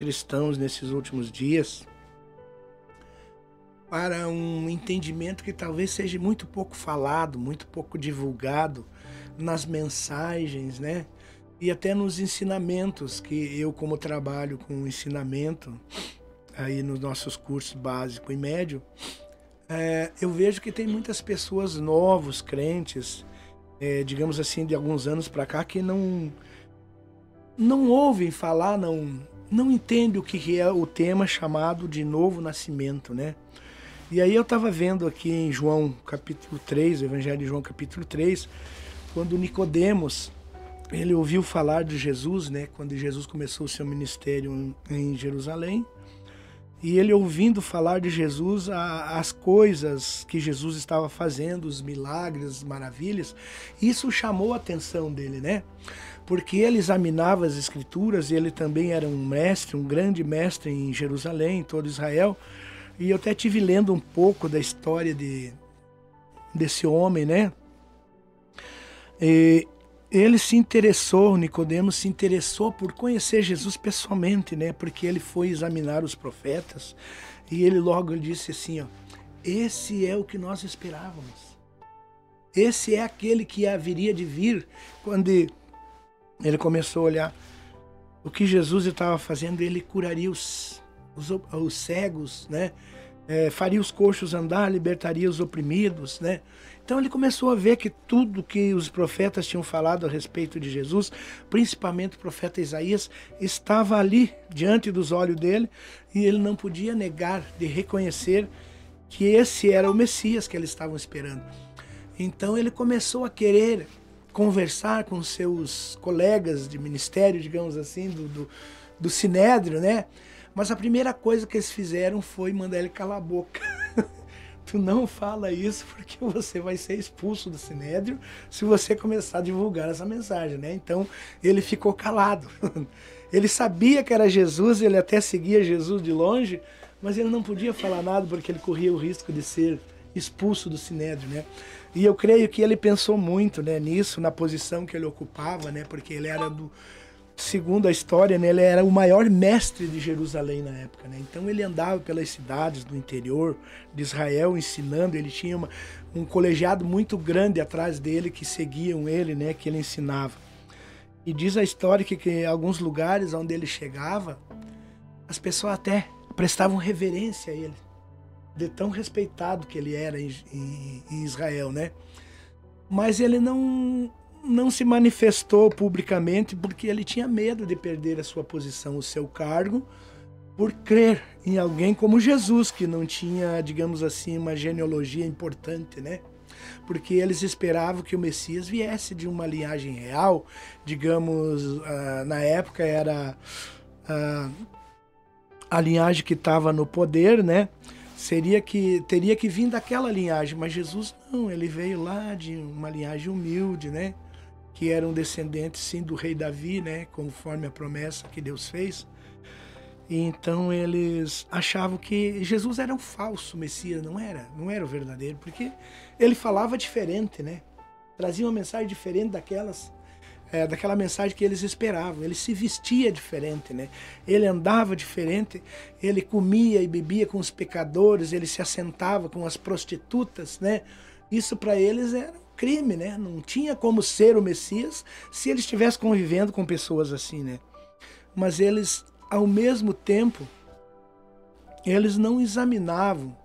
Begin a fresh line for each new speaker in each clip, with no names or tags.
cristãos nesses últimos dias para um entendimento que talvez seja muito pouco falado, muito pouco divulgado nas mensagens, né? E até nos ensinamentos, que eu, como trabalho com ensinamento aí nos nossos cursos básico e médio, eu vejo que tem muitas pessoas novos, crentes, digamos assim, de alguns anos para cá, que não ouvem falar, não entendem o que é o tema chamado de novo nascimento, né? E aí eu estava vendo aqui em João capítulo 3, o Evangelho de João capítulo 3, quando Nicodemos, ele ouviu falar de Jesus, né? Quando Jesus começou o seu ministério em Jerusalém, e ele ouvindo falar de Jesus, as coisas que Jesus estava fazendo, os milagres, as maravilhas, isso chamou a atenção dele, né? Porque ele examinava as escrituras, e ele também era um mestre, um grande mestre em Jerusalém, em todo Israel. E eu até estive lendo um pouco da história desse homem, né? E ele se interessou, Nicodemos se interessou por conhecer Jesus pessoalmente, né? Porque ele foi examinar os profetas e ele logo disse assim, ó, esse é o que nós esperávamos. Esse é aquele que haveria de vir. Quando ele começou a olhar o que Jesus estava fazendo, ele curaria os cegos, né? Faria os coxos andar, libertaria os oprimidos, né? Então ele começou a ver que tudo que os profetas tinham falado a respeito de Jesus, principalmente o profeta Isaías, estava ali diante dos olhos dele, e ele não podia negar de reconhecer que esse era o Messias que eles estavam esperando. Então ele começou a querer conversar com seus colegas de ministério, digamos assim, do Sinédrio, né? Mas a primeira coisa que eles fizeram foi mandar ele calar a boca. Tu não fala isso porque você vai ser expulso do Sinédrio se você começar a divulgar essa mensagem, né? Então ele ficou calado. Ele sabia que era Jesus, ele até seguia Jesus de longe, mas ele não podia falar nada porque ele corria o risco de ser expulso do Sinédrio, né? E eu creio que ele pensou muito, né, nisso, na posição que ele ocupava, né? Porque ele era segundo a história, né, ele era o maior mestre de Jerusalém na época, né? Então ele andava pelas cidades do interior de Israel ensinando, ele tinha um colegiado muito grande atrás dele que seguiam ele, né, que ele ensinava. E diz a história que em alguns lugares onde ele chegava, as pessoas até prestavam reverência a ele, de tão respeitado que ele era em Israel, né? Mas ele não se manifestou publicamente porque ele tinha medo de perder a sua posição, o seu cargo, por crer em alguém como Jesus, que não tinha, digamos assim, uma genealogia importante, né? Porque eles esperavam que o Messias viesse de uma linhagem real, digamos, na época era a linhagem que estava no poder, né? Teria que vir daquela linhagem, mas Jesus não, ele veio lá de uma linhagem humilde, né? Que eram descendentes, sim, do rei Davi, né? Conforme a promessa que Deus fez. E então eles achavam que Jesus era um falso Messias, não era o verdadeiro, porque ele falava diferente, né? Trazia uma mensagem diferente daquela mensagem que eles esperavam. Ele se vestia diferente, né? Ele andava diferente, ele comia e bebia com os pecadores, ele se assentava com as prostitutas, né? Isso para eles era crime, né? Não tinha como ser o Messias se ele estivesse convivendo com pessoas assim, né? Mas eles, ao mesmo tempo, eles não examinavam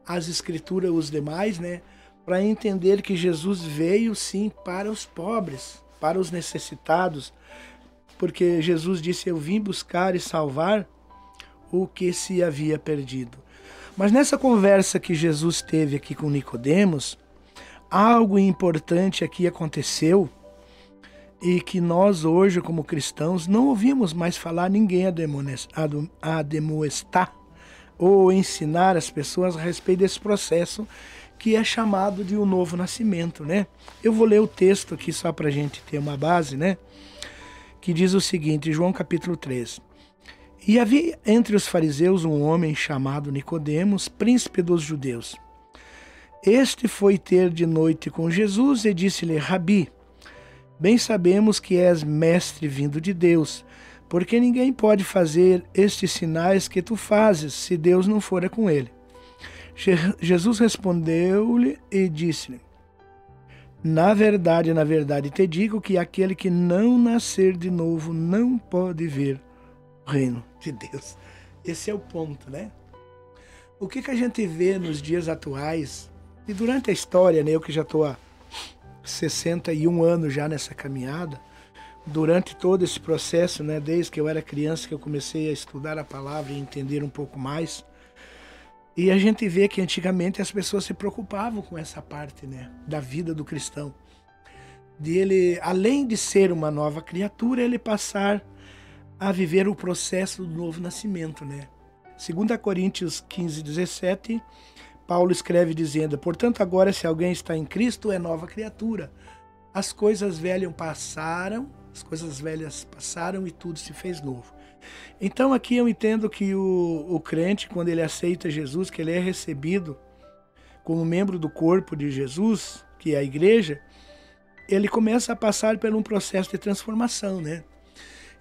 as escrituras, os demais, né? Para entender que Jesus veio sim para os pobres, para os necessitados, porque Jesus disse, eu vim buscar e salvar o que se havia perdido. Mas nessa conversa que Jesus teve aqui com Nicodemos, algo importante aqui aconteceu e que nós hoje, como cristãos, não ouvimos mais falar ninguém admoestar ou ensinar as pessoas a respeito desse processo que é chamado de um novo nascimento, né? Eu vou ler o texto aqui só para a gente ter uma base, né? Que diz o seguinte, João capítulo 3. E havia entre os fariseus um homem chamado Nicodemos, príncipe dos judeus. Este foi ter de noite com Jesus e disse-lhe, Rabi, bem sabemos que és mestre vindo de Deus, porque ninguém pode fazer estes sinais que tu fazes, se Deus não for com ele. Jesus respondeu-lhe e disse-lhe: na verdade, te digo que aquele que não nascer de novo não pode ver o reino de Deus. Esse é o ponto, né? O que a gente vê nos dias atuais, e durante a história, né, eu que já estou há 61 anos já nessa caminhada, durante todo esse processo, né, desde que eu era criança, que eu comecei a estudar a palavra e entender um pouco mais, e a gente vê que antigamente as pessoas se preocupavam com essa parte, né, da vida do cristão. De ele, além de ser uma nova criatura, ele passar a viver o processo do novo nascimento, né? 2 Coríntios 15:17, Paulo escreve dizendo: portanto, agora se alguém está em Cristo, é nova criatura. As coisas velhas passaram e tudo se fez novo. Então aqui eu entendo que o crente, quando ele aceita Jesus, que ele é recebido como membro do corpo de Jesus, que é a igreja, ele começa a passar por um processo de transformação, né?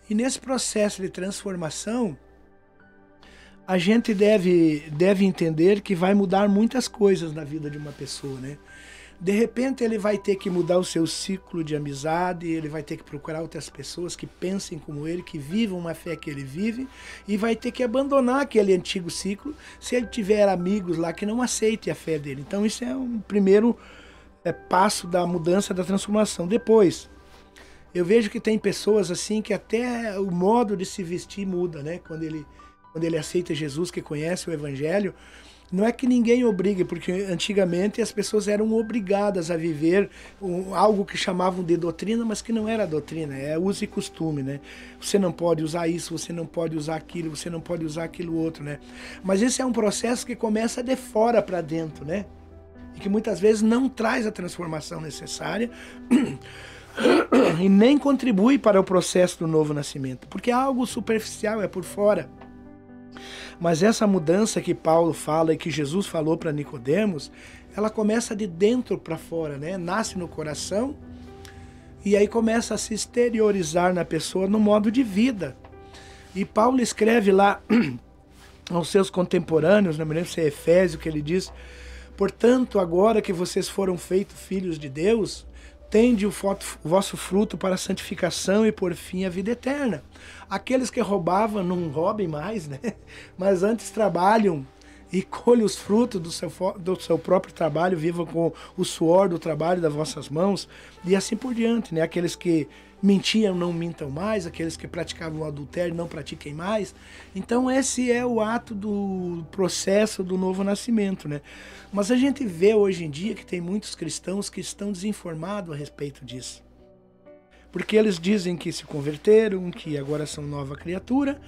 E nesse processo de transformação, a gente deve entender que vai mudar muitas coisas na vida de uma pessoa, né? De repente ele vai ter que mudar o seu ciclo de amizade, ele vai ter que procurar outras pessoas que pensem como ele, que vivam uma fé que ele vive, e vai ter que abandonar aquele antigo ciclo se ele tiver amigos lá que não aceitem a fé dele. Então isso é um primeiro passo da mudança, da transformação. Depois, eu vejo que tem pessoas assim que até o modo de se vestir muda, né? Quando ele aceita Jesus, que conhece o Evangelho, não é que ninguém obrigue, porque antigamente as pessoas eram obrigadas a viver algo que chamavam de doutrina, mas que não era doutrina, é uso e costume, né? Você não pode usar isso, você não pode usar aquilo, você não pode usar aquilo outro, né? Mas esse é um processo que começa de fora para dentro, né? E que muitas vezes não traz a transformação necessária e nem contribui para o processo do novo nascimento, porque é algo superficial, é por fora. Mas essa mudança que Paulo fala e que Jesus falou para Nicodemos, ela começa de dentro para fora, né? Nasce no coração e aí começa a se exteriorizar na pessoa no modo de vida. E Paulo escreve lá aos seus contemporâneos, não me lembro se é Efésio, que ele diz: portanto, agora que vocês foram feitos filhos de Deus, tende o vosso fruto para a santificação e, por fim, a vida eterna. Aqueles que roubavam, não roubem mais, né? Mas antes trabalham e colhem os frutos do seu próprio trabalho, vivam com o suor do trabalho das vossas mãos, e assim por diante, né? Aqueles que mentiam, não mintam mais, aqueles que praticavam o adultério, não pratiquem mais. Então esse é o ato do processo do novo nascimento, né? Mas a gente vê hoje em dia que tem muitos cristãos que estão desinformados a respeito disso. Porque eles dizem que se converteram, que agora são nova criatura,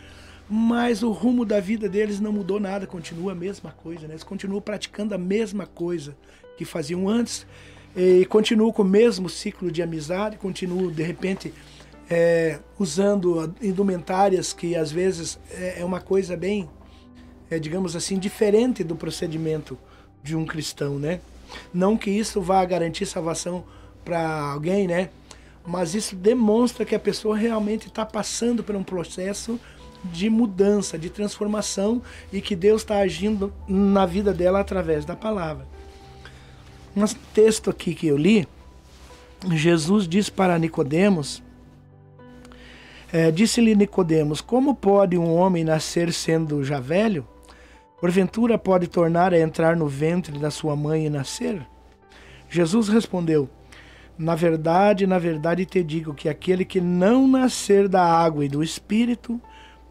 mas o rumo da vida deles não mudou nada, continua a mesma coisa, né? Eles continuam praticando a mesma coisa que faziam antes, e continuam com o mesmo ciclo de amizade, continuam, de repente, usando indumentárias que às vezes é uma coisa bem, digamos assim, diferente do procedimento de um cristão, né? Não que isso vá garantir salvação para alguém, né? Mas isso demonstra que a pessoa realmente está passando por um processo de mudança, de transformação, e que Deus está agindo na vida dela através da palavra. Um texto aqui que eu li, Jesus diz para Nicodemos, disse-lhe Nicodemos: como pode um homem nascer sendo já velho? Porventura pode tornar a entrar no ventre da sua mãe e nascer? Jesus respondeu: na verdade te digo que aquele que não nascer da água e do Espírito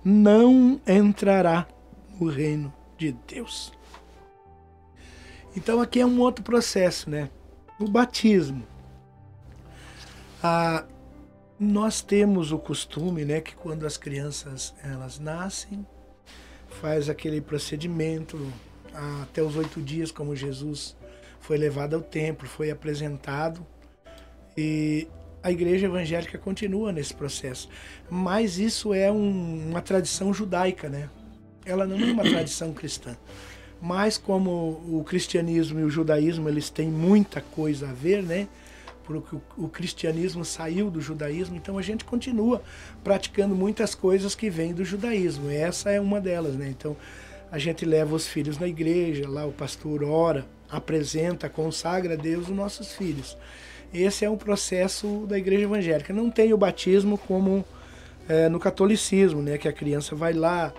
não entrará no reino de Deus. Então aqui é um outro processo, né? O batismo. Nós temos o costume, né, que quando as crianças elas nascem, faz aquele procedimento até os 8 dias, como Jesus foi levado ao templo, foi apresentado, e a igreja evangélica continua nesse processo. Mas isso é uma tradição judaica, né? Ela não é uma tradição cristã. Mas como o cristianismo e o judaísmo eles têm muita coisa a ver, né? porque o cristianismo saiu do judaísmo, então a gente continua praticando muitas coisas que vêm do judaísmo. E essa é uma delas, né? Então a gente leva os filhos na igreja, lá o pastor ora, apresenta, consagra a Deus os nossos filhos. Esse é um processo da igreja evangélica. Não tem o batismo como no catolicismo, né? Que a criança vai lá,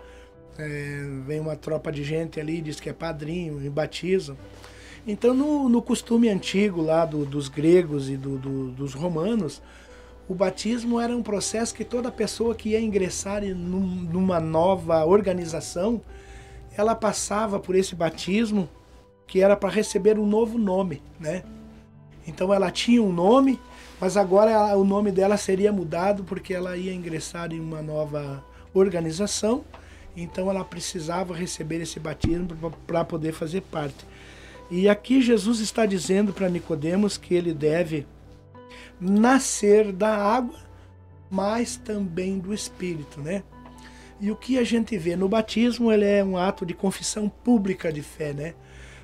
vem uma tropa de gente ali, diz que é padrinho, e batizam. Então, no costume antigo lá dos gregos e dos romanos, o batismo era um processo que toda pessoa que ia ingressar numa nova organização, ela passava por esse batismo, que era para receber um novo nome, né? Então ela tinha um nome, mas agora o nome dela seria mudado porque ela ia ingressar em uma nova organização, então ela precisava receber esse batismo para poder fazer parte. E aqui Jesus está dizendo para Nicodemos que ele deve nascer da água, mas também do Espírito, né? E o que a gente vê no batismo, ele é um ato de confissão pública de fé, né?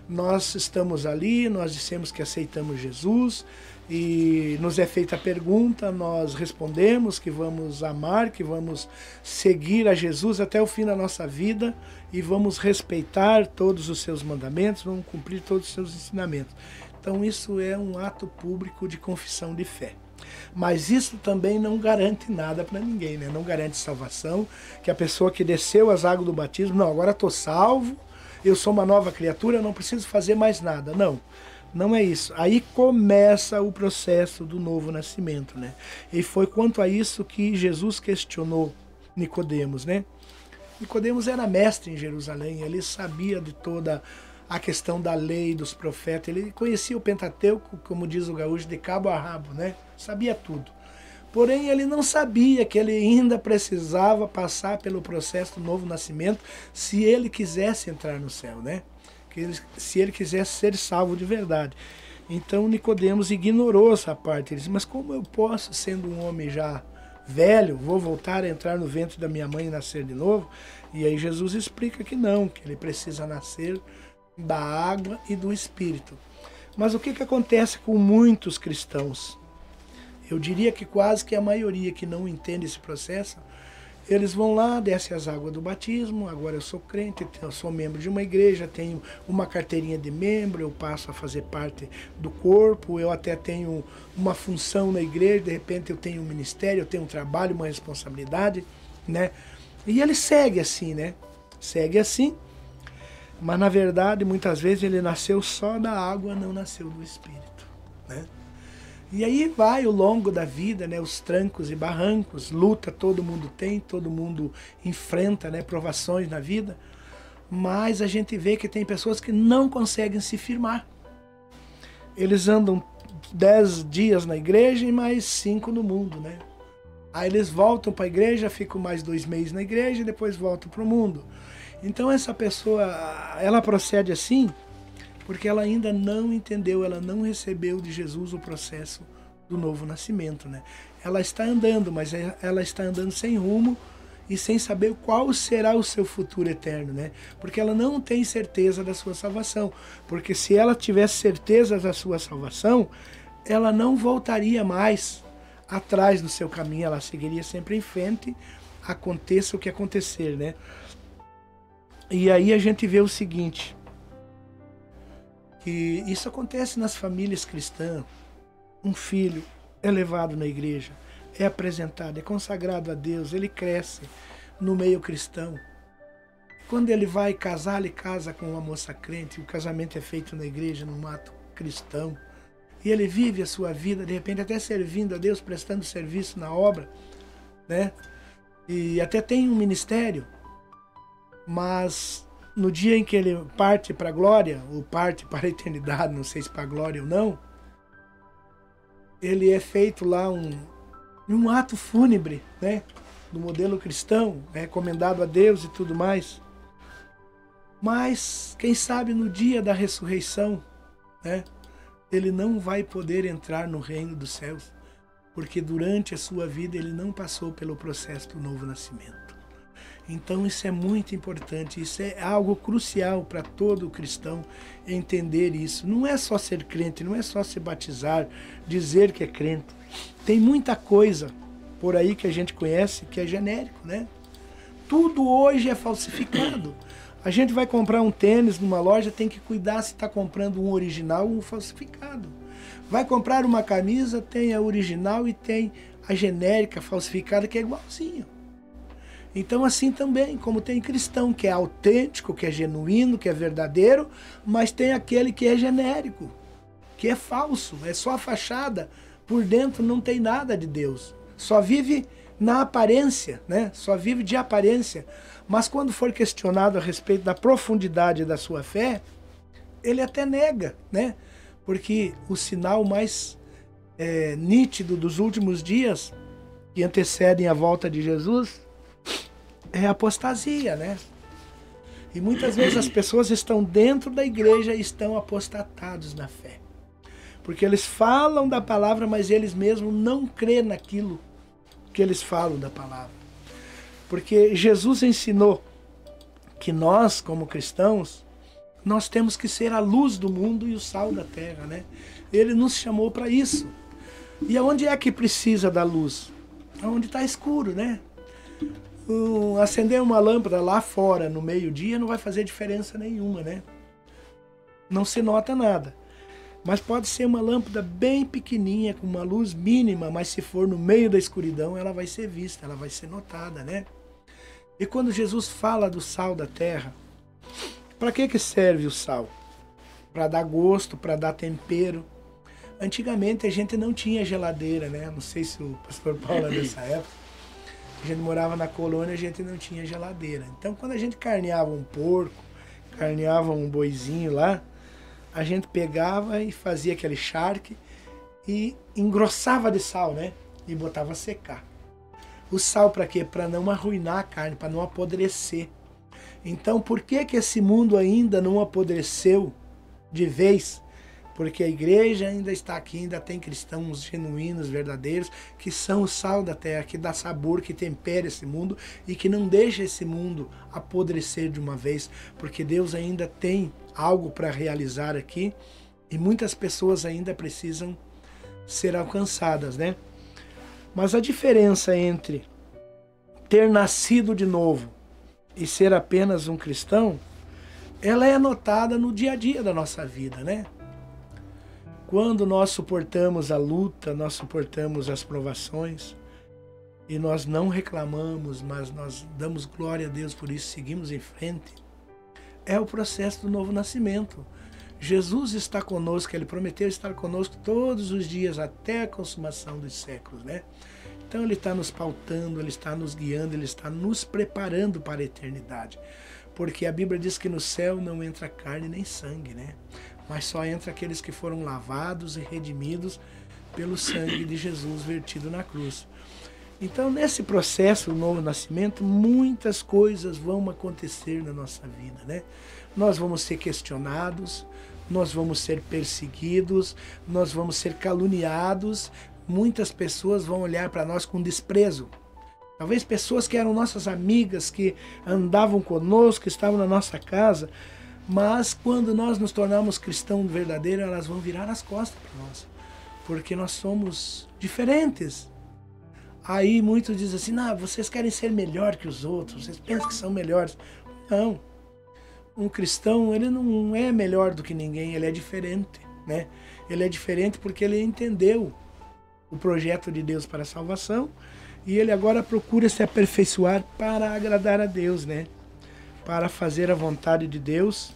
Nós estamos ali, nós dissemos que aceitamos Jesus e nos é feita a pergunta, nós respondemos que vamos amar, que vamos seguir a Jesus até o fim da nossa vida e vamos respeitar todos os seus mandamentos, vamos cumprir todos os seus ensinamentos. Então isso é um ato público de confissão de fé. Mas isso também não garante nada para ninguém, né? Não garante salvação, que a pessoa que desceu as águas do batismo, não, agora estou salvo, eu sou uma nova criatura, eu não preciso fazer mais nada. Não, não é isso. Aí começa o processo do novo nascimento, né? E foi quanto a isso que Jesus questionou Nicodemos, né? Nicodemos era mestre em Jerusalém, ele sabia de toda a questão da lei, dos profetas, ele conhecia o Pentateuco, como diz o gaúcho, de cabo a rabo, né? Sabia tudo. Porém, ele não sabia que ele ainda precisava passar pelo processo do novo nascimento se ele quisesse entrar no céu, né? Se ele quisesse ser salvo de verdade. Então, Nicodemos ignorou essa parte. Ele disse, mas como eu posso, sendo um homem já velho, vou voltar a entrar no ventre da minha mãe e nascer de novo? E aí Jesus explica que não, que ele precisa nascer da água e do Espírito. Mas o que acontece com muitos cristãos? Eu diria que quase que a maioria que não entende esse processo, eles vão lá, descem as águas do batismo, agora eu sou crente, eu sou membro de uma igreja, tenho uma carteirinha de membro, eu passo a fazer parte do corpo, eu até tenho uma função na igreja, de repente eu tenho um ministério, eu tenho um trabalho, uma responsabilidade, né? E ele segue assim, né? Segue assim, mas na verdade, muitas vezes ele nasceu só da água, não nasceu do Espírito, né? E aí vai ao longo da vida, né, os trancos e barrancos, luta todo mundo tem, todo mundo enfrenta, né, provações na vida, mas a gente vê que tem pessoas que não conseguem se firmar. Eles andam 10 dias na igreja e mais 5 no mundo, né? Aí eles voltam para a igreja, ficam mais 2 meses na igreja e depois voltam para o mundo. Então essa pessoa, ela procede assim, porque ela ainda não entendeu, ela não recebeu de Jesus o processo do novo nascimento, né? Ela está andando, mas ela está andando sem rumo e sem saber qual será o seu futuro eterno, né? Porque ela não tem certeza da sua salvação. Porque se ela tivesse certeza da sua salvação, ela não voltaria mais atrás do seu caminho, ela seguiria sempre em frente, aconteça o que acontecer, né? E aí a gente vê o seguinte, que isso acontece nas famílias cristãs. Um filho é levado na igreja, é apresentado, é consagrado a Deus, ele cresce no meio cristão. Quando ele vai casar, ele casa com uma moça crente, o casamento é feito na igreja, num ato cristão. E ele vive a sua vida, de repente até servindo a Deus, prestando serviço na obra, né? E até tem um ministério, mas no dia em que ele parte para a glória, ou parte para a eternidade, não sei se para a glória ou não, ele é feito lá um ato fúnebre, né? Do modelo cristão, recomendado a Deus e tudo mais. Mas, quem sabe no dia da ressurreição, né? Ele não vai poder entrar no reino dos céus, porque durante a sua vida ele não passou pelo processo do novo nascimento. Então isso é muito importante, isso é algo crucial para todo cristão entender isso. Não é só ser crente, não é só se batizar, dizer que é crente. Tem muita coisa por aí que a gente conhece que é genérico, né? Tudo hoje é falsificado. A gente vai comprar um tênis numa loja, tem que cuidar se está comprando um original ou um falsificado. Vai comprar uma camisa, tem a original e tem a genérica, falsificada, que é igualzinho. Então assim também, como tem cristão que é autêntico, que é genuíno, que é verdadeiro, mas tem aquele que é genérico, que é falso, é só a fachada, por dentro não tem nada de Deus. Só vive na aparência, né? Só vive de aparência. Mas quando for questionado a respeito da profundidade da sua fé, ele até nega, né? Porque o sinal mais nítido dos últimos dias, que antecedem a volta de Jesus, é a apostasia, né? E muitas vezes as pessoas estão dentro da igreja e estão apostatados na fé. Porque eles falam da palavra, mas eles mesmos não crêem naquilo que eles falam da palavra. Porque Jesus ensinou que nós, como cristãos, nós temos que ser a luz do mundo e o sal da terra, né? Ele nos chamou para isso. E aonde é que precisa da luz? Onde está escuro, né? Acender uma lâmpada lá fora no meio-dia não vai fazer diferença nenhuma, né? Não se nota nada. Mas pode ser uma lâmpada bem pequenininha, com uma luz mínima, mas se for no meio da escuridão, ela vai ser vista, ela vai ser notada, né? E quando Jesus fala do sal da terra, para que serve o sal? Para dar gosto, para dar tempero. Antigamente a gente não tinha geladeira, né? Não sei se o pastor Paulo é dessa época. A gente morava na colônia, a gente não tinha geladeira. Então quando a gente carneava um porco, carneava um boizinho lá, a gente pegava e fazia aquele charque e engrossava de sal, né? E botava a secar. O sal para quê? Para não arruinar a carne, para não apodrecer. Então por que esse mundo ainda não apodreceu de vez? Porque a igreja ainda está aqui, ainda tem cristãos genuínos, verdadeiros, que são o sal da terra, que dá sabor, que tempera esse mundo e que não deixa esse mundo apodrecer de uma vez, porque Deus ainda tem algo para realizar aqui e muitas pessoas ainda precisam ser alcançadas, né? Mas a diferença entre ter nascido de novo e ser apenas um cristão, ela é notada no dia a dia da nossa vida, né? Quando nós suportamos a luta, nós suportamos as provações e nós não reclamamos, mas nós damos glória a Deus por isso, seguimos em frente, é o processo do novo nascimento. Jesus está conosco, Ele prometeu estar conosco todos os dias até a consumação dos séculos, né? Então Ele está nos pautando, Ele está nos guiando, Ele está nos preparando para a eternidade. Porque a Bíblia diz que no céu não entra carne nem sangue, né? Mas só entra aqueles que foram lavados e redimidos pelo sangue de Jesus vertido na cruz. Então, nesse processo do novo nascimento, muitas coisas vão acontecer na nossa vida, né? Nós vamos ser questionados, nós vamos ser perseguidos, nós vamos ser caluniados, muitas pessoas vão olhar para nós com desprezo. Talvez pessoas que eram nossas amigas, que andavam conosco, que estavam na nossa casa, mas quando nós nos tornamos cristãos verdadeiros, elas vão virar as costas para nós, porque nós somos diferentes. Aí muitos dizem assim, não, vocês querem ser melhor que os outros, vocês pensam que são melhores. Não, um cristão, ele não é melhor do que ninguém, ele é diferente, né? Ele é diferente porque ele entendeu o projeto de Deus para a salvação e ele agora procura se aperfeiçoar para agradar a Deus, né? Para fazer a vontade de Deus.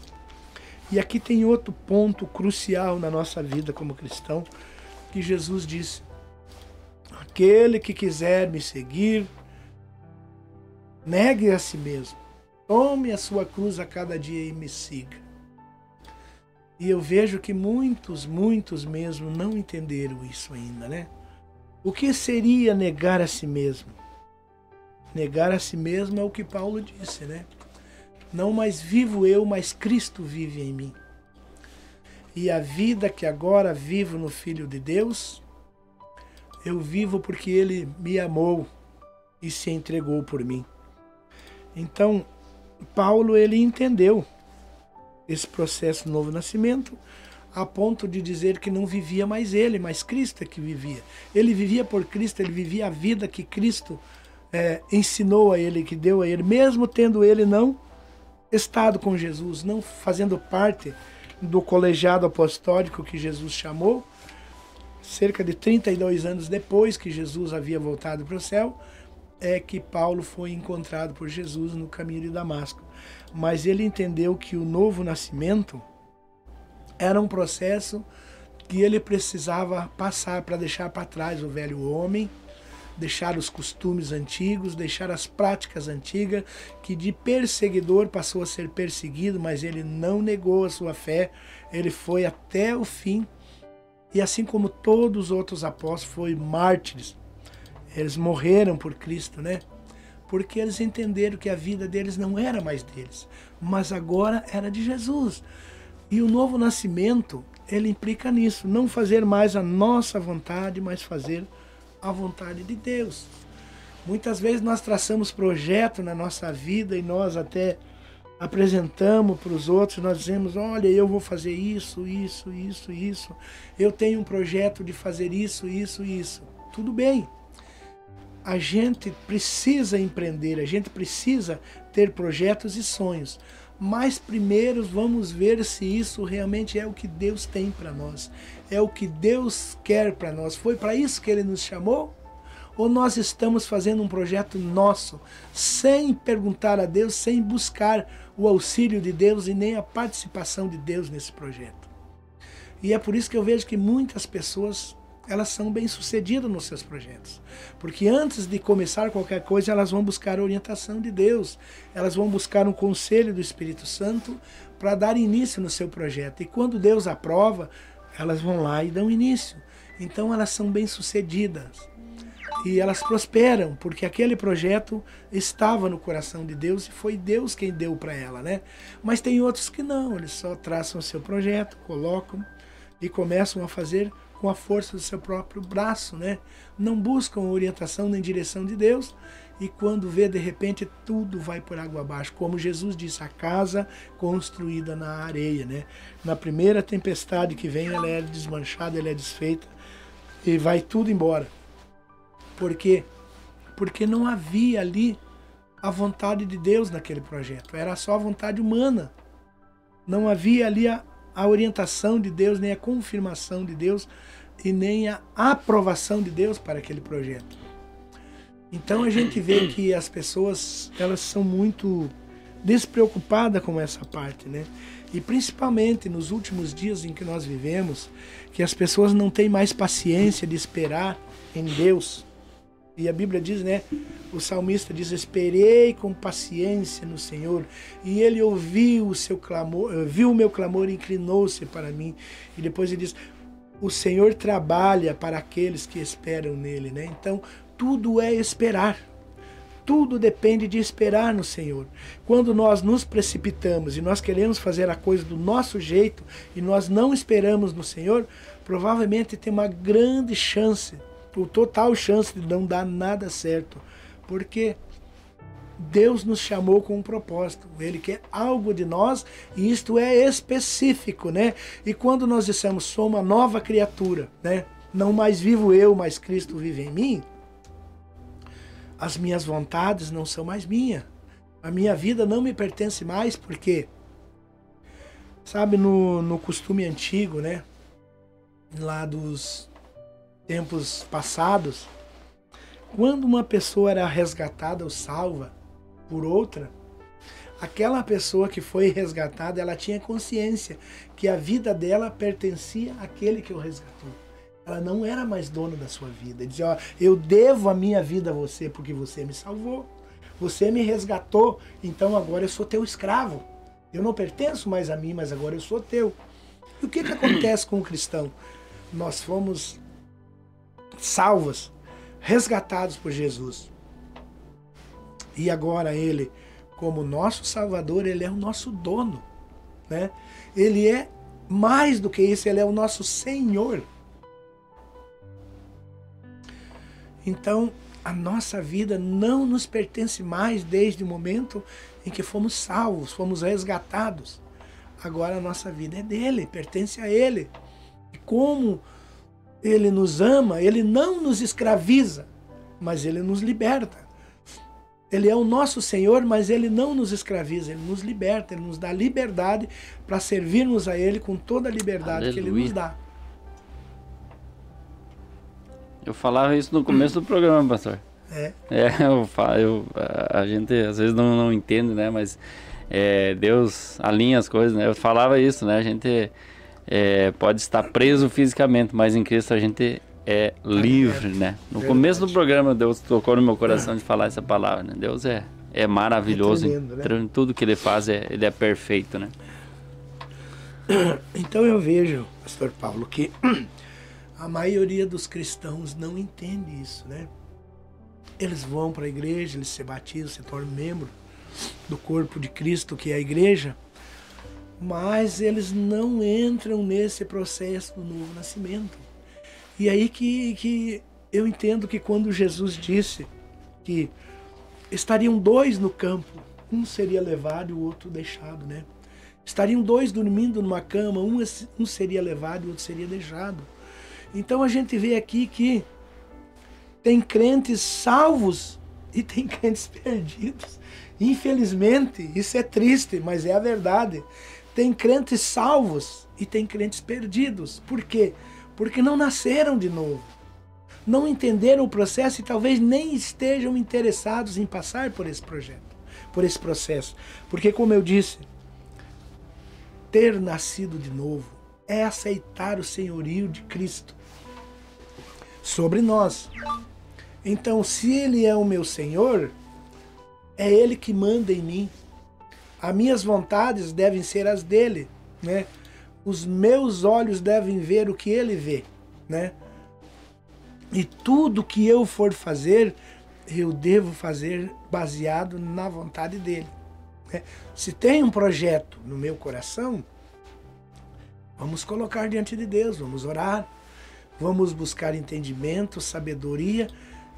E aqui tem outro ponto crucial na nossa vida como cristão, que Jesus disse, aquele que quiser me seguir, negue a si mesmo, tome a sua cruz a cada dia e me siga. E eu vejo que muitos mesmo não entenderam isso ainda, né? O que seria negar a si mesmo? Negar a si mesmo é o que Paulo disse, né? Não mais vivo eu, mas Cristo vive em mim. E a vida que agora vivo no Filho de Deus, eu vivo porque Ele me amou e se entregou por mim. Então, Paulo, ele entendeu esse processo do novo nascimento, a ponto de dizer que não vivia mais ele, mas Cristo é que vivia. Ele vivia por Cristo, ele vivia a vida que Cristo ensinou a ele, que deu a ele, mesmo tendo ele não estado com Jesus, não fazendo parte do colegiado apostólico que Jesus chamou, cerca de 32 anos depois que Jesus havia voltado para o céu, é que Paulo foi encontrado por Jesus no caminho de Damasco. Mas ele entendeu que o novo nascimento era um processo que ele precisava passar para deixar para trás o velho homem, deixar os costumes antigos, deixar as práticas antigas, que de perseguidor passou a ser perseguido, mas ele não negou a sua fé, ele foi até o fim. E assim como todos os outros apóstolos, foram mártires. Eles morreram por Cristo, né? Porque eles entenderam que a vida deles não era mais deles, mas agora era de Jesus. E o novo nascimento, ele implica nisso, não fazer mais a nossa vontade, mas fazer a vontade de Deus. Muitas vezes nós traçamos projeto na nossa vida e nós até apresentamos para os outros, nós dizemos, olha, eu vou fazer isso, isso, isso, isso. Eu tenho um projeto de fazer isso, isso, isso. Tudo bem. A gente precisa empreender, a gente precisa ter projetos e sonhos. Mas primeiro vamos ver se isso realmente é o que Deus tem para nós. É o que Deus quer para nós. Foi para isso que Ele nos chamou? Ou nós estamos fazendo um projeto nosso, sem perguntar a Deus, sem buscar o auxílio de Deus e nem a participação de Deus nesse projeto? E é por isso que eu vejo que muitas pessoas, elas são bem-sucedidas nos seus projetos. Porque antes de começar qualquer coisa, elas vão buscar a orientação de Deus. Elas vão buscar um conselho do Espírito Santo para dar início no seu projeto. E quando Deus aprova, elas vão lá e dão início. Então elas são bem-sucedidas. E elas prosperam, porque aquele projeto estava no coração de Deus e foi Deus quem deu para ela, né? Mas tem outros que não, eles só traçam o seu projeto, colocam e começam a fazer com a força do seu próprio braço, né? Não buscam orientação nem direção de Deus, e quando vê, de repente, tudo vai por água abaixo. Como Jesus disse, a casa construída na areia, né? Na primeira tempestade que vem, ela é desmanchada, ela é desfeita, e vai tudo embora. Por quê? Porque não havia ali a vontade de Deus naquele projeto, era só a vontade humana. Não havia ali a orientação de Deus, nem a confirmação de Deus e nem a aprovação de Deus para aquele projeto. Então a gente vê que as pessoas, elas são muito despreocupadas com essa parte, né? E principalmente nos últimos dias em que nós vivemos, que as pessoas não têm mais paciência de esperar em Deus. E a Bíblia diz, né? O salmista diz, esperei com paciência no Senhor, e Ele ouviu o seu clamor, viu o meu clamor e inclinou-se para mim. E depois ele diz, o Senhor trabalha para aqueles que esperam nele, né? Então, tudo é esperar. Tudo depende de esperar no Senhor. Quando nós nos precipitamos e nós queremos fazer a coisa do nosso jeito e nós não esperamos no Senhor, provavelmente tem uma grande chance, ou total chance de não dar nada certo. Porque Deus nos chamou com um propósito. Ele quer algo de nós e isto é específico, né? E quando nós dissemos, sou uma nova criatura, né? Não mais vivo eu, mas Cristo vive em mim. As minhas vontades não são mais minhas. A minha vida não me pertence mais, porque, sabe, no costume antigo, né? Lá dos tempos passados, quando uma pessoa era resgatada ou salva por outra, aquela pessoa que foi resgatada, ela tinha consciência que a vida dela pertencia àquele que o resgatou. Ela não era mais dona da sua vida. Ele dizia, ó, eu devo a minha vida a você porque você me salvou. Você me resgatou, então agora eu sou teu escravo. Eu não pertenço mais a mim, mas agora eu sou teu. E o que acontece com o cristão? Nós fomos salvos, resgatados por Jesus. E agora Ele, como nosso Salvador, Ele é o nosso dono, né? Ele é mais do que isso, Ele é o nosso Senhor. Então, a nossa vida não nos pertence mais desde o momento em que fomos salvos, fomos resgatados. Agora a nossa vida é dele, pertence a ele. E como ele nos ama, ele não nos escraviza, mas ele nos liberta. Ele é o nosso Senhor, mas ele não nos escraviza, ele nos liberta, ele nos dá liberdade para servirmos a ele com toda a liberdade que ele nos dá.
Eu falava isso no começo do programa, pastor. A gente às vezes não entende, né? Mas Deus alinha as coisas, né? Eu falava isso, né? A gente pode estar preso fisicamente, mas em Cristo a gente é livre, né? No começo do programa, Deus tocou no meu coração de falar essa palavra, né? Deus é maravilhoso, tremendo, né? Em tudo que ele faz, ele é perfeito, né?
Então eu vejo, pastor Paulo, que a maioria dos cristãos não entende isso, né? Eles vão para a igreja, eles se batizam, se tornam membro do corpo de Cristo, que é a igreja, mas eles não entram nesse processo do novo nascimento. E aí que eu entendo que quando Jesus disse que estariam dois no campo, um seria levado e o outro deixado, né? Estariam dois dormindo numa cama, um seria levado e o outro seria deixado. Então a gente vê aqui que tem crentes salvos e tem crentes perdidos. Infelizmente, isso é triste, mas é a verdade. Tem crentes salvos e tem crentes perdidos. Por quê? Porque não nasceram de novo. Não entenderam o processo e talvez nem estejam interessados em passar por esse projeto, por esse processo. Porque, como eu disse, ter nascido de novo é aceitar o senhorio de Cristo sobre nós. Então, se Ele é o meu Senhor, é Ele que manda em mim. As minhas vontades devem ser as dele, né? Os meus olhos devem ver o que Ele vê, né? E tudo que eu for fazer, eu devo fazer baseado na vontade dele, né? Se tem um projeto no meu coração, vamos colocar diante de Deus, vamos orar, vamos buscar entendimento, sabedoria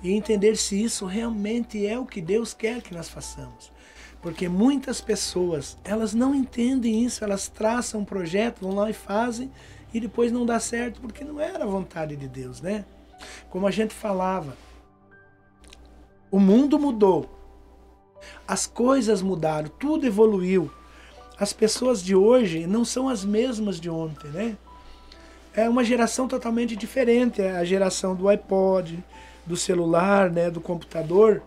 e entender se isso realmente é o que Deus quer que nós façamos. Porque muitas pessoas, elas não entendem isso, elas traçam um projeto, vão lá e fazem, e depois não dá certo, porque não era a vontade de Deus, né? Como a gente falava, o mundo mudou, as coisas mudaram, tudo evoluiu. As pessoas de hoje não são as mesmas de ontem, né? É uma geração totalmente diferente, é a geração do iPod, do celular, né, do computador,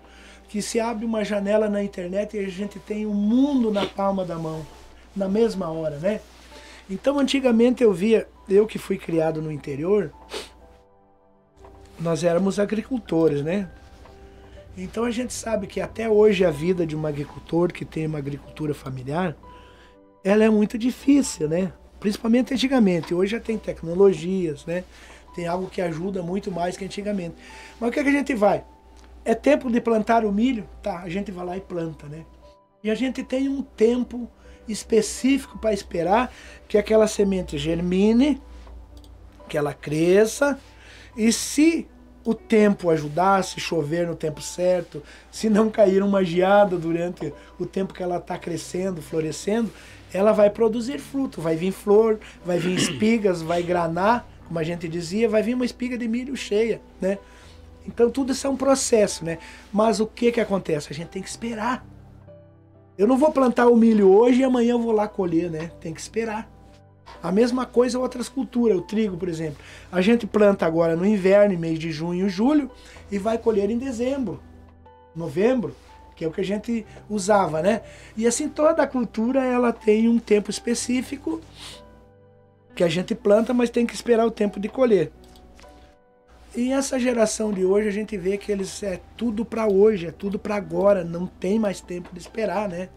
que se abre uma janela na internet e a gente tem o mundo na palma da mão, na mesma hora, né? Então, antigamente eu via, eu que fui criado no interior, nós éramos agricultores, né? Então a gente sabe que até hoje a vida de um agricultor que tem uma agricultura familiar, ela é muito difícil, né? Principalmente antigamente. Hoje já tem tecnologias, né? Tem algo que ajuda muito mais que antigamente. Mas o que é que a gente vai? É tempo de plantar o milho? Tá, a gente vai lá e planta, né? E a gente tem um tempo específico para esperar que aquela semente germine, que ela cresça, e se o tempo ajudar, se chover no tempo certo, se não cair uma geada durante o tempo que ela está crescendo, florescendo, ela vai produzir fruto, vai vir flor, vai vir espigas, vai granar, como a gente dizia, vai vir uma espiga de milho cheia, né? Então tudo isso é um processo, né? Mas o que que acontece? A gente tem que esperar. Eu não vou plantar o milho hoje e amanhã eu vou lá colher, né? Tem que esperar. A mesma coisa outras culturas, o trigo, por exemplo. A gente planta agora no inverno, em mês de junho e julho, e vai colher em dezembro, novembro, que é o que a gente usava, né? E assim toda a cultura, ela tem um tempo específico que a gente planta, mas tem que esperar o tempo de colher. E essa geração de hoje, a gente vê que eles é tudo para hoje, é tudo para agora, não tem mais tempo de esperar, né?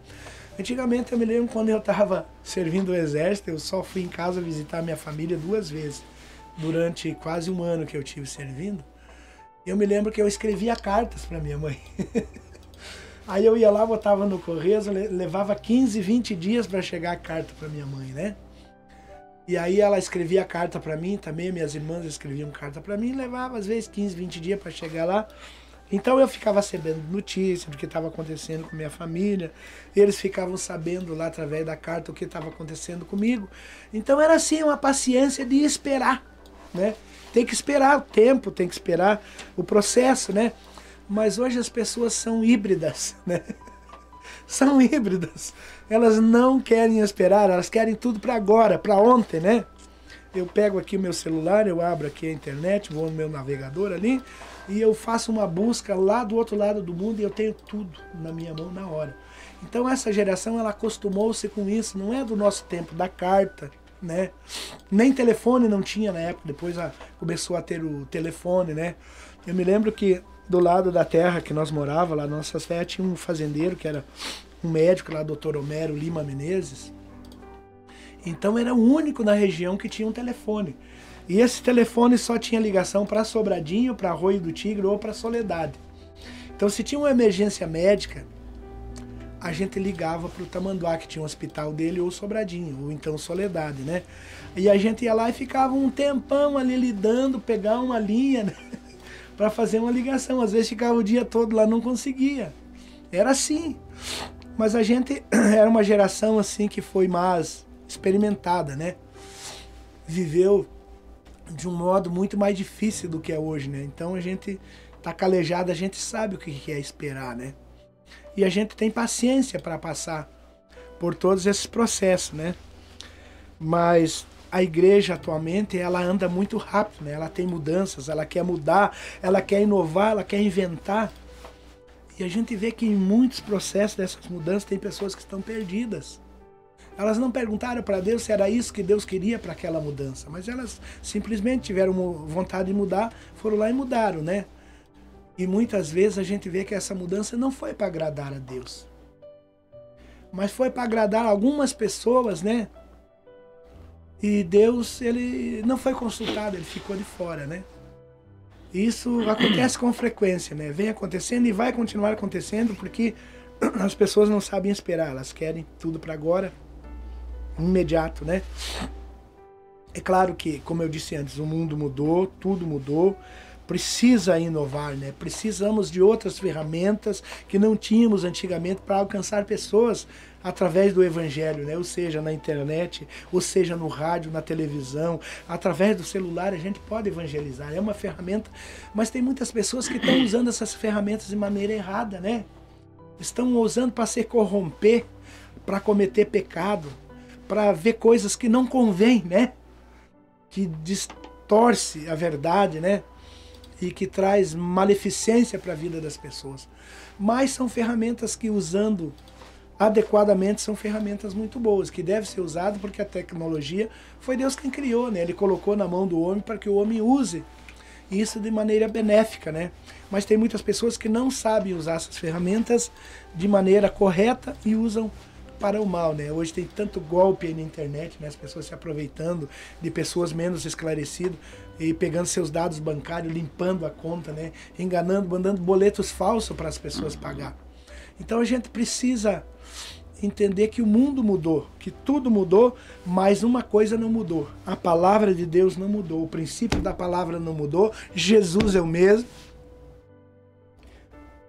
Antigamente eu me lembro quando eu estava servindo o exército, eu só fui em casa visitar minha família 2 vezes, durante quase um ano que eu tive servindo. Eu me lembro que eu escrevia cartas para minha mãe. Aí eu ia lá, botava no correio, levava 15, 20 dias para chegar a carta para minha mãe, né? E aí ela escrevia carta para mim também, minhas irmãs escreviam carta para mim, levava às vezes 15, 20 dias para chegar lá. Então eu ficava sabendo notícia do que estava acontecendo com minha família, eles ficavam sabendo lá através da carta o que estava acontecendo comigo. Então era assim, uma paciência de esperar, né? Tem que esperar o tempo, tem que esperar o processo, né? Mas hoje as pessoas são híbridas, né? São híbridas. Elas não querem esperar, elas querem tudo para agora, para ontem, né? Eu pego aqui o meu celular, eu abro aqui a internet, vou no meu navegador ali e eu faço uma busca lá do outro lado do mundo e eu tenho tudo na minha mão na hora. Então essa geração, ela acostumou-se com isso, não é do nosso tempo, da carta, né? Nem telefone não tinha na época, depois começou a ter o telefone, né? Eu me lembro que do lado da terra que nós morávamos, lá na nossa terra, tinha um fazendeiro que era um médico lá, Dr. Homero Lima Menezes. Então era o único na região que tinha um telefone. E esse telefone só tinha ligação para Sobradinho, para Arroio do Tigre ou para Soledade. Então se tinha uma emergência médica, a gente ligava para o Tamanduá, que tinha um hospital dele, ou Sobradinho, ou então Soledade, né? E a gente ia lá e ficava um tempão ali lidando, pegar uma linha, né? Para fazer uma ligação. Às vezes ficava o dia todo lá, não conseguia. Era assim. Mas a gente era uma geração assim que foi mais experimentada, né? Viveu de um modo muito mais difícil do que é hoje, né? Então a gente tá calejado, a gente sabe o que é esperar, né? E a gente tem paciência para passar por todos esses processos, né? Mas a igreja atualmente, ela anda muito rápido, né? Ela tem mudanças, ela quer mudar, ela quer inovar, ela quer inventar. E a gente vê que em muitos processos dessas mudanças tem pessoas que estão perdidas. Elas não perguntaram para Deus se era isso que Deus queria para aquela mudança, mas elas simplesmente tiveram vontade de mudar, foram lá e mudaram, né? E muitas vezes a gente vê que essa mudança não foi para agradar a Deus, mas foi para agradar algumas pessoas, né? E Deus, ele não foi consultado, ele ficou de fora, né? Isso acontece com frequência, né? Vem acontecendo e vai continuar acontecendo porque as pessoas não sabem esperar, elas querem tudo para agora, imediato, né? É claro que, como eu disse antes, o mundo mudou, tudo mudou, precisa inovar, né? Precisamos de outras ferramentas que não tínhamos antigamente para alcançar pessoas através do evangelho, né? Ou seja, na internet, ou seja, no rádio, na televisão, através do celular a gente pode evangelizar, é uma ferramenta, mas tem muitas pessoas que estão usando essas ferramentas de maneira errada, né? Estão usando para se corromper, para cometer pecado, para ver coisas que não convém, né? Que distorce a verdade, né? E que traz maleficência para a vida das pessoas. Mas são ferramentas que, usando adequadamente, são ferramentas muito boas, que devem ser usadas porque a tecnologia foi Deus quem criou, né? Ele colocou na mão do homem para que o homem use isso de maneira benéfica, né? Mas tem muitas pessoas que não sabem usar essas ferramentas de maneira correta e usam para o mal, né? Hoje tem tanto golpe aí na internet, né? As pessoas se aproveitando de pessoas menos esclarecidas e pegando seus dados bancários, limpando a conta, né? Enganando, mandando boletos falsos para as pessoas pagar. Então a gente precisa entender que o mundo mudou, que tudo mudou, mas uma coisa não mudou. A palavra de Deus não mudou, o princípio da palavra não mudou, Jesus é o mesmo,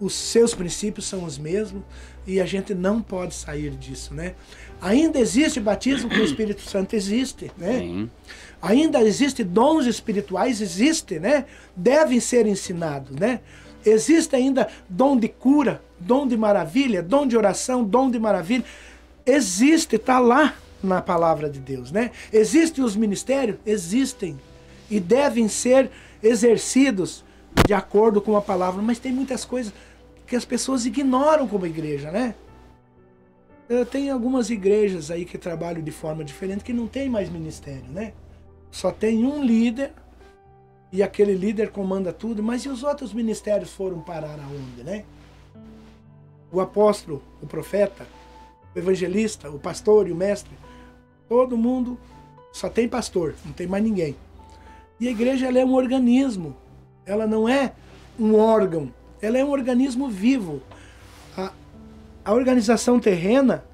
os seus princípios são os mesmos e a gente não pode sair disso, né? Ainda existe batismo com o Espírito Santo, existe, né? Sim. Ainda existe dons espirituais, existe, né? Devem ser ensinados, né? Existe ainda dom de cura, dom de maravilha, dom de oração, dom de maravilha. Existe, está lá na palavra de Deus, né? Existem os ministérios? Existem. E devem ser exercidos de acordo com a palavra. Mas tem muitas coisas que as pessoas ignoram como igreja, né? Tem algumas igrejas aí que trabalham de forma diferente que não tem mais ministério, né? Só tem um líder e aquele líder comanda tudo, mas e os outros ministérios foram parar aonde, né? O apóstolo, o profeta, o evangelista, o pastor e o mestre, todo mundo só tem pastor, não tem mais ninguém. E a igreja, ela é um organismo, ela não é um órgão, ela é um organismo vivo. A organização terrena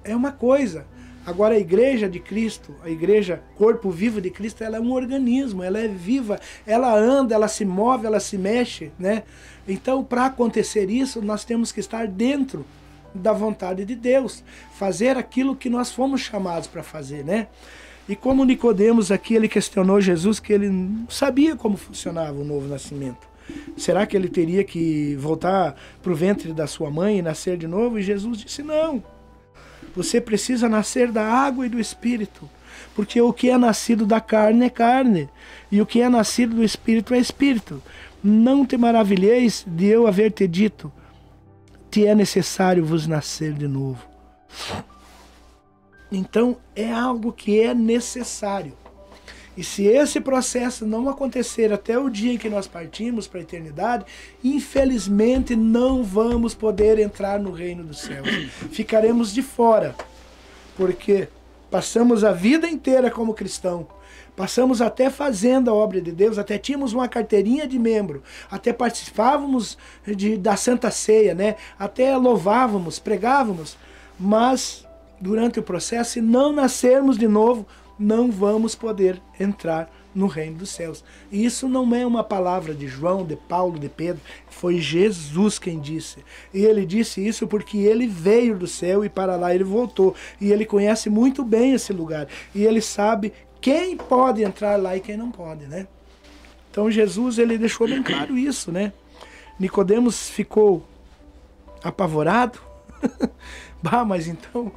é uma coisa, Agora a igreja de Cristo, a igreja corpo vivo de Cristo, ela é um organismo, ela é viva, ela anda, ela se move, ela se mexe, né? Então, para acontecer isso, nós temos que estar dentro da vontade de Deus, fazer aquilo que nós fomos chamados para fazer, né? E como Nicodemos aqui, ele questionou Jesus, que ele não sabia como funcionava o novo nascimento. Será que ele teria que voltar para o ventre da sua mãe e nascer de novo? E Jesus disse, não. Você precisa nascer da água e do Espírito. Porque o que é nascido da carne é carne. E o que é nascido do Espírito é Espírito. Não te maravilheis de eu haver te dito, te é necessário vos nascer de novo. Então, é algo que é necessário. E se esse processo não acontecer até o dia em que nós partimos para a eternidade, infelizmente não vamos poder entrar no reino dos céus. Ficaremos de fora, porque passamos a vida inteira como cristão, passamos até fazendo a obra de Deus, até tínhamos uma carteirinha de membro, até participávamos da Santa Ceia, né? Até louvávamos, pregávamos, mas durante o processo, se não nascermos de novo, não vamos poder entrar no reino dos céus. E isso não é uma palavra de João, de Paulo, de Pedro, foi Jesus quem disse. E ele disse isso porque ele veio do céu e para lá ele voltou. E ele conhece muito bem esse lugar. E ele sabe quem pode entrar lá e quem não pode, né? Então Jesus, ele deixou bem claro isso, né? Nicodemos ficou apavorado. Bah, mas então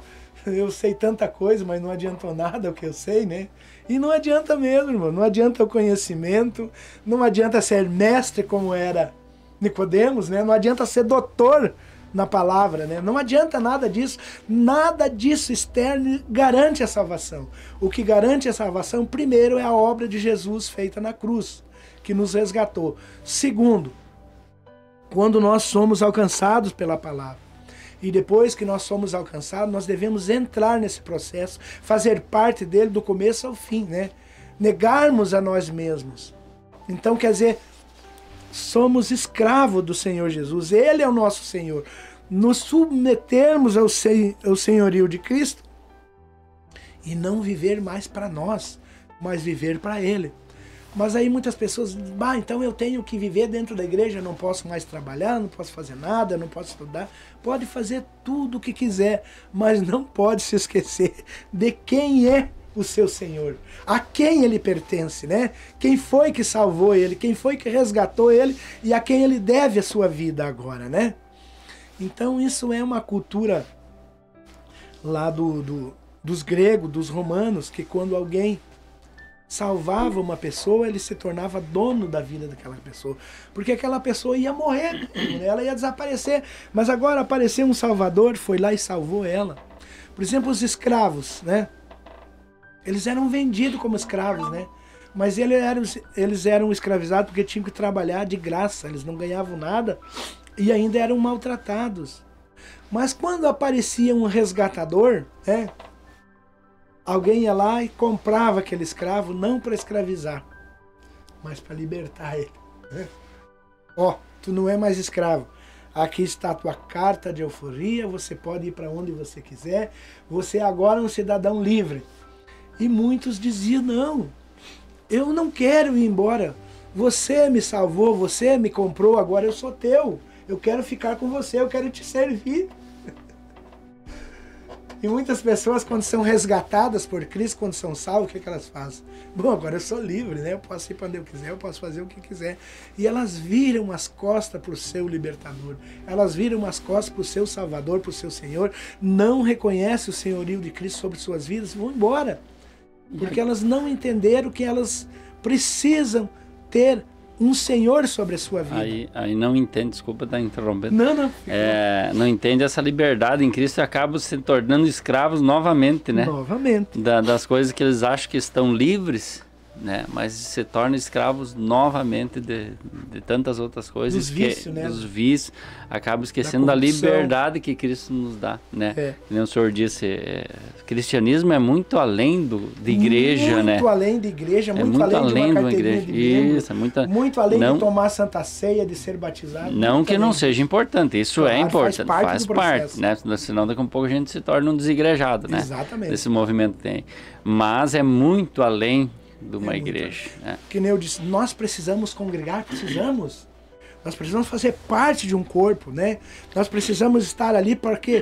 eu sei tanta coisa, mas não adiantou nada o que eu sei, né? E não adianta mesmo, irmão. Não adianta o conhecimento, não adianta ser mestre como era Nicodemos, né? Não adianta ser doutor na palavra, né? Não adianta nada disso. Nada disso externo garante a salvação. O que garante a salvação, primeiro, é a obra de Jesus feita na cruz, que nos resgatou. Segundo, quando nós somos alcançados pela palavra. E depois que nós somos alcançados, nós devemos entrar nesse processo, fazer parte dele do começo ao fim, né? Negarmos a nós mesmos. Então, quer dizer, somos escravos do Senhor Jesus, Ele é o nosso Senhor. Nos submetermos ao senhorio de Cristo e não viver mais para nós, mas viver para Ele. Mas aí muitas pessoas dizem, então eu tenho que viver dentro da igreja, não posso mais trabalhar, não posso fazer nada, não posso estudar. Pode fazer tudo o que quiser, mas não pode se esquecer de quem é o seu Senhor, a quem ele pertence, né? Quem foi que salvou ele, quem foi que resgatou ele e a quem ele deve a sua vida agora, né? Então isso é uma cultura lá dos gregos, dos romanos, que quando alguém salvava uma pessoa, ele se tornava dono da vida daquela pessoa. Porque aquela pessoa ia morrer, ela ia desaparecer. Mas agora apareceu um salvador, foi lá e salvou ela. Por exemplo, os escravos, né? Eles eram vendidos como escravos, né? Mas eles eram escravizados porque tinham que trabalhar de graça, eles não ganhavam nada e ainda eram maltratados. Mas quando aparecia um resgatador, né? Alguém ia lá e comprava aquele escravo, não para escravizar, mas para libertar ele. Ó, tu não é mais escravo. Aqui está a tua carta de euforia, você pode ir para onde você quiser, você agora é um cidadão livre. E muitos diziam, não, eu não quero ir embora. Você me salvou, você me comprou, agora eu sou teu. Eu quero ficar com você, eu quero te servir. E muitas pessoas, quando são resgatadas por Cristo, quando são salvas, o que elas fazem? Bom, agora eu sou livre, né? Eu posso ir para onde eu quiser, eu posso fazer o que quiser. E elas viram as costas para o seu libertador. Elas viram as costas para o seu Salvador, para o seu Senhor. Não reconhecem o senhorio de Cristo sobre suas vidas e vão embora. Porque elas não entenderam que elas precisam ter um Senhor sobre a sua vida.
Aí não entende, desculpa estar interrompendo.
Não.
Não entende essa liberdade em Cristo e acabam se tornando escravos novamente, né?
Novamente.
Das coisas que eles acham que estão livres, né? Mas se tornam escravos novamente de tantas outras coisas.
Dos vícios, né?
Dos vícios. Acabam esquecendo da liberdade que Cristo nos dá, né? Que nem o Senhor disse, cristianismo é muito além de igreja,
muito
né?
Muito além de igreja, muito,
muito
além de uma carteirinha
igreja.
de membro,
Isso,
muito além de tomar Santa Ceia, de ser batizado.
Não que não seja importante, isso claro, é importante, faz parte, né? Senão daqui a um pouco a gente se torna um desigrejado, né?
Exatamente.
Desse movimento que tem. Mas é muito além de uma igreja. Né?
Que nem eu disse, nós precisamos congregar, precisamos. Nós precisamos fazer parte de um corpo, né? Nós precisamos estar ali porque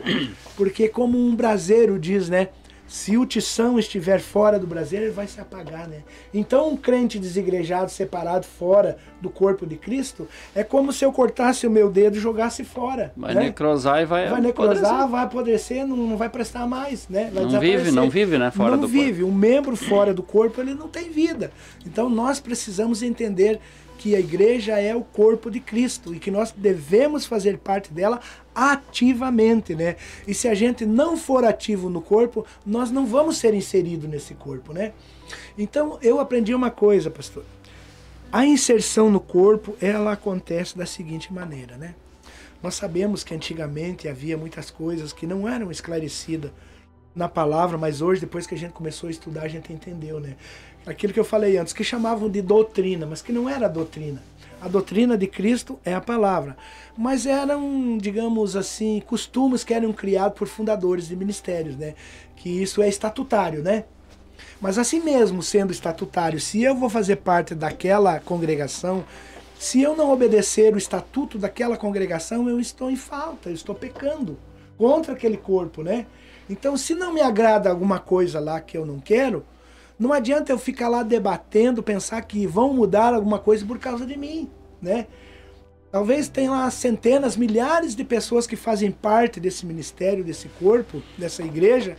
como um braseiro diz, né? Se o tição estiver fora do braseiro, ele vai se apagar, né? Então um crente desigrejado, separado, fora do corpo de Cristo, é como se eu cortasse o meu dedo e jogasse fora.
Vai
né?
necrosar e vai
necrosar, vai apodrecer, não vai prestar mais, né? Vai
não vive, né? Fora do corpo. Não vive.
Um membro fora do corpo, ele não tem vida. Então nós precisamos entender que a igreja é o corpo de Cristo e que nós devemos fazer parte dela ativamente, né? E se a gente não for ativo no corpo, nós não vamos ser inseridos nesse corpo, né? Então eu aprendi uma coisa, pastor. A inserção no corpo, ela acontece da seguinte maneira, né? Nós sabemos que antigamente havia muitas coisas que não eram esclarecidas na palavra, mas hoje, depois que a gente começou a estudar, a gente entendeu, né? Aquilo que eu falei antes, que chamavam de doutrina, mas que não era doutrina. A doutrina de Cristo é a palavra. Mas eram, digamos assim, costumes que eram criados por fundadores de ministérios, né? Que isso é estatutário, né? Mas assim mesmo, sendo estatutário, se eu vou fazer parte daquela congregação, se eu não obedecer o estatuto daquela congregação, eu estou em falta, eu estou pecando contra aquele corpo, né? Então, se não me agrada alguma coisa lá que eu não quero, não adianta eu ficar lá debatendo, pensar que vão mudar alguma coisa por causa de mim, né? Talvez tenha lá centenas, milhares de pessoas que fazem parte desse ministério, desse corpo, dessa igreja.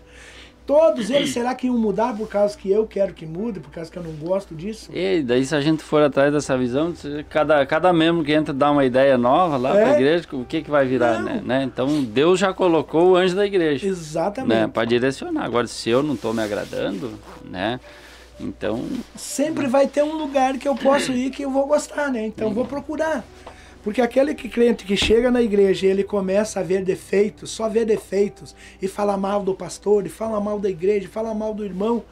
Todos eles, será que iam mudar por causa que eu quero que mude, por causa que eu não gosto disso?
E daí, se a gente for atrás dessa visão, cada membro que entra dá uma ideia nova lá para a igreja, o que vai virar, né? Então, Deus já colocou o anjo da igreja.
Exatamente.
Né? Para direcionar. Agora, se eu não estou me agradando, né? Então...
Sempre vai ter um lugar que eu posso ir que eu vou gostar, né? Então, eu vou procurar. Porque aquele crente que chega na igreja e ele começa a ver defeitos, só ver defeitos, e fala mal do pastor, e fala mal da igreja, e fala mal do irmão,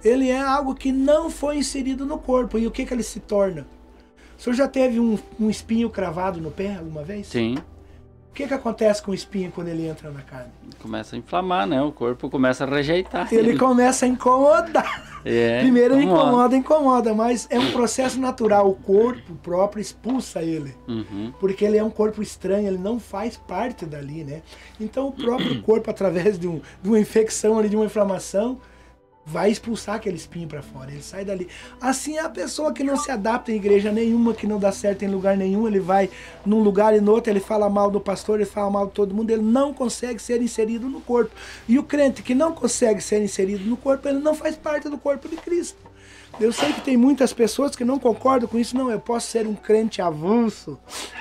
ele é algo que não foi inserido no corpo. E o que ele se torna? O senhor já teve um espinho cravado no pé alguma vez?
Sim.
O que acontece com o espinho quando ele entra na carne?
Começa a inflamar, né? O corpo começa a rejeitar.
Ele começa a incomodar. Primeiro incomoda, mas é um processo natural. O corpo próprio expulsa ele. Porque ele é um corpo estranho, ele não faz parte dali, né? Então o próprio corpo, através de uma infecção, ali, de uma inflamação, vai expulsar aquele espinho para fora, ele sai dali. Assim é a pessoa que não se adapta em igreja nenhuma, que não dá certo em lugar nenhum, ele vai num lugar e no outro, ele fala mal do pastor, ele fala mal de todo mundo, ele não consegue ser inserido no corpo. E o crente que não consegue ser inserido no corpo, ele não faz parte do corpo de Cristo. Eu sei que tem muitas pessoas que não concordam com isso. Não, eu posso ser um crente avulso,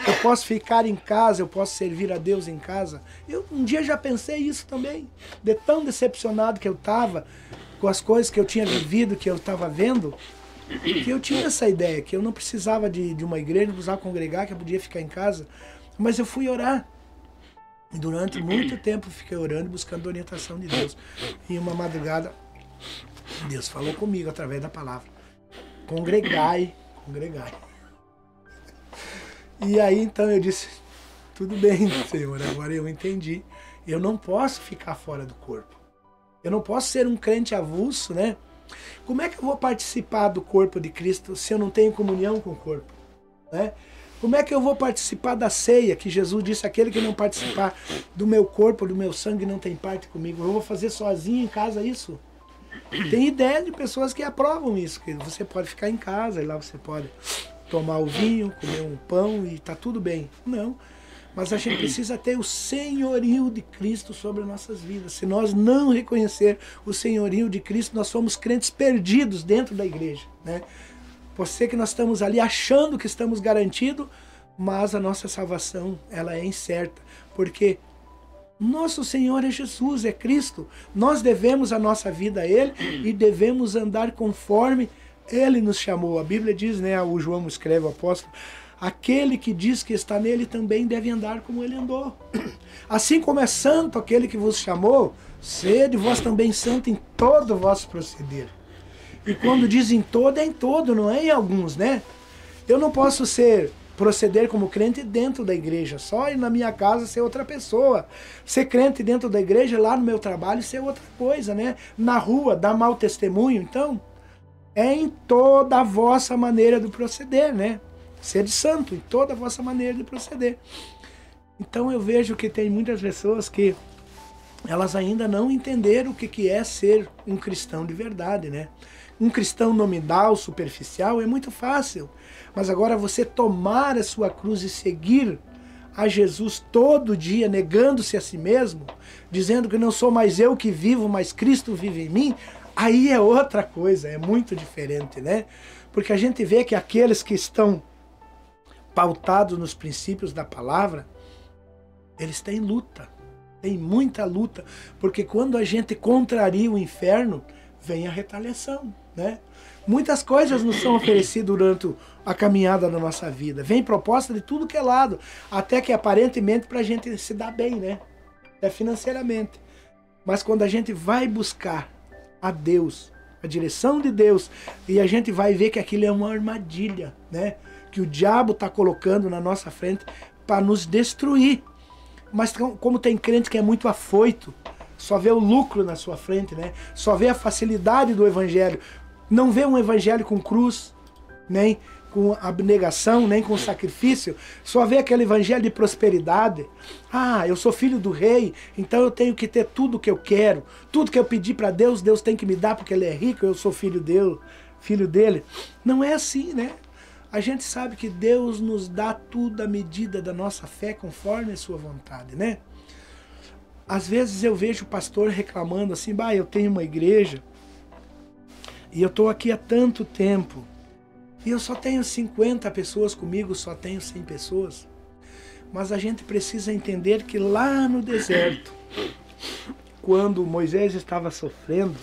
eu posso ficar em casa, eu posso servir a Deus em casa. Eu um dia já pensei isso também, de tão decepcionado que eu estava com as coisas que eu tinha vivido, que eu estava vendo, que eu tinha essa ideia, que eu não precisava de uma igreja, não precisava congregar, que eu podia ficar em casa. Mas eu fui orar. E durante muito tempo fiquei orando, buscando a orientação de Deus. E uma madrugada, Deus falou comigo através da palavra. Congregai. E aí então eu disse, tudo bem, Senhor, agora eu entendi. Eu não posso ficar fora do corpo. Eu não posso ser um crente avulso, né? Como é que eu vou participar do corpo de Cristo se eu não tenho comunhão com o corpo? Né? Como é que eu vou participar da ceia, que Jesus disse, aquele que não participar do meu corpo, do meu sangue, não tem parte comigo. Eu vou fazer sozinho em casa isso? Tem ideia de pessoas que aprovam isso, que você pode ficar em casa, e lá você pode tomar o vinho, comer um pão e tá tudo bem. Não. Mas a gente precisa ter o senhorio de Cristo sobre nossas vidas. Se nós não reconhecer o senhorio de Cristo, nós somos crentes perdidos dentro da igreja, né? Você que nós estamos ali achando que estamos garantidos, mas a nossa salvação ela é incerta. Porque nosso Senhor é Jesus, é Cristo. Nós devemos a nossa vida a Ele e devemos andar conforme Ele nos chamou. A Bíblia diz, né? O João escreve, o apóstolo, aquele que diz que está nele também deve andar como ele andou. Assim como é santo aquele que vos chamou, Sede vós também santo em todo o vosso proceder. E quando diz em todo, é em todo, não é em alguns, né? Eu não posso proceder como crente dentro da igreja, só ir na minha casa ser outra pessoa. Ser crente dentro da igreja, lá no meu trabalho, ser outra coisa, né? Na rua, dar mau testemunho. Então, é em toda a vossa maneira de proceder, né? Sede santo em toda a vossa maneira de proceder. Então eu vejo que tem muitas pessoas que elas ainda não entenderam o que é ser um cristão de verdade, né? Um cristão nominal, superficial, é muito fácil. Mas agora você tomar a sua cruz e seguir a Jesus todo dia, negando-se a si mesmo, dizendo que não sou mais eu que vivo, mas Cristo vive em mim, aí é outra coisa, é muito diferente, né? Porque a gente vê que aqueles que estão pautados nos princípios da palavra, eles têm luta, tem muita luta, porque quando a gente contraria o inferno, vem a retaliação, né? Muitas coisas nos são oferecidas durante a caminhada da nossa vida. Vem proposta de tudo que é lado, até que aparentemente para a gente se dar bem, né? É financeiramente. Mas quando a gente vai buscar a Deus, a direção de Deus, e a gente vai ver que aquilo é uma armadilha, né? Que o diabo está colocando na nossa frente para nos destruir. Mas como tem crente que é muito afoito, só vê o lucro na sua frente, né? Só vê a facilidade do evangelho. Não vê um evangelho com cruz, nem com abnegação, nem com sacrifício. Só vê aquele evangelho de prosperidade. Ah, eu sou filho do rei, então eu tenho que ter tudo que eu quero. Tudo que eu pedir para Deus, Deus tem que me dar porque Ele é rico, eu sou filho dele. Não é assim, né? A gente sabe que Deus nos dá tudo à medida da nossa fé, conforme a sua vontade, né? Às vezes eu vejo o pastor reclamando assim, eu tenho uma igreja e eu estou aqui há tanto tempo e eu só tenho 50 pessoas comigo, só tenho 100 pessoas. Mas a gente precisa entender que lá no deserto, quando Moisés estava sofrendo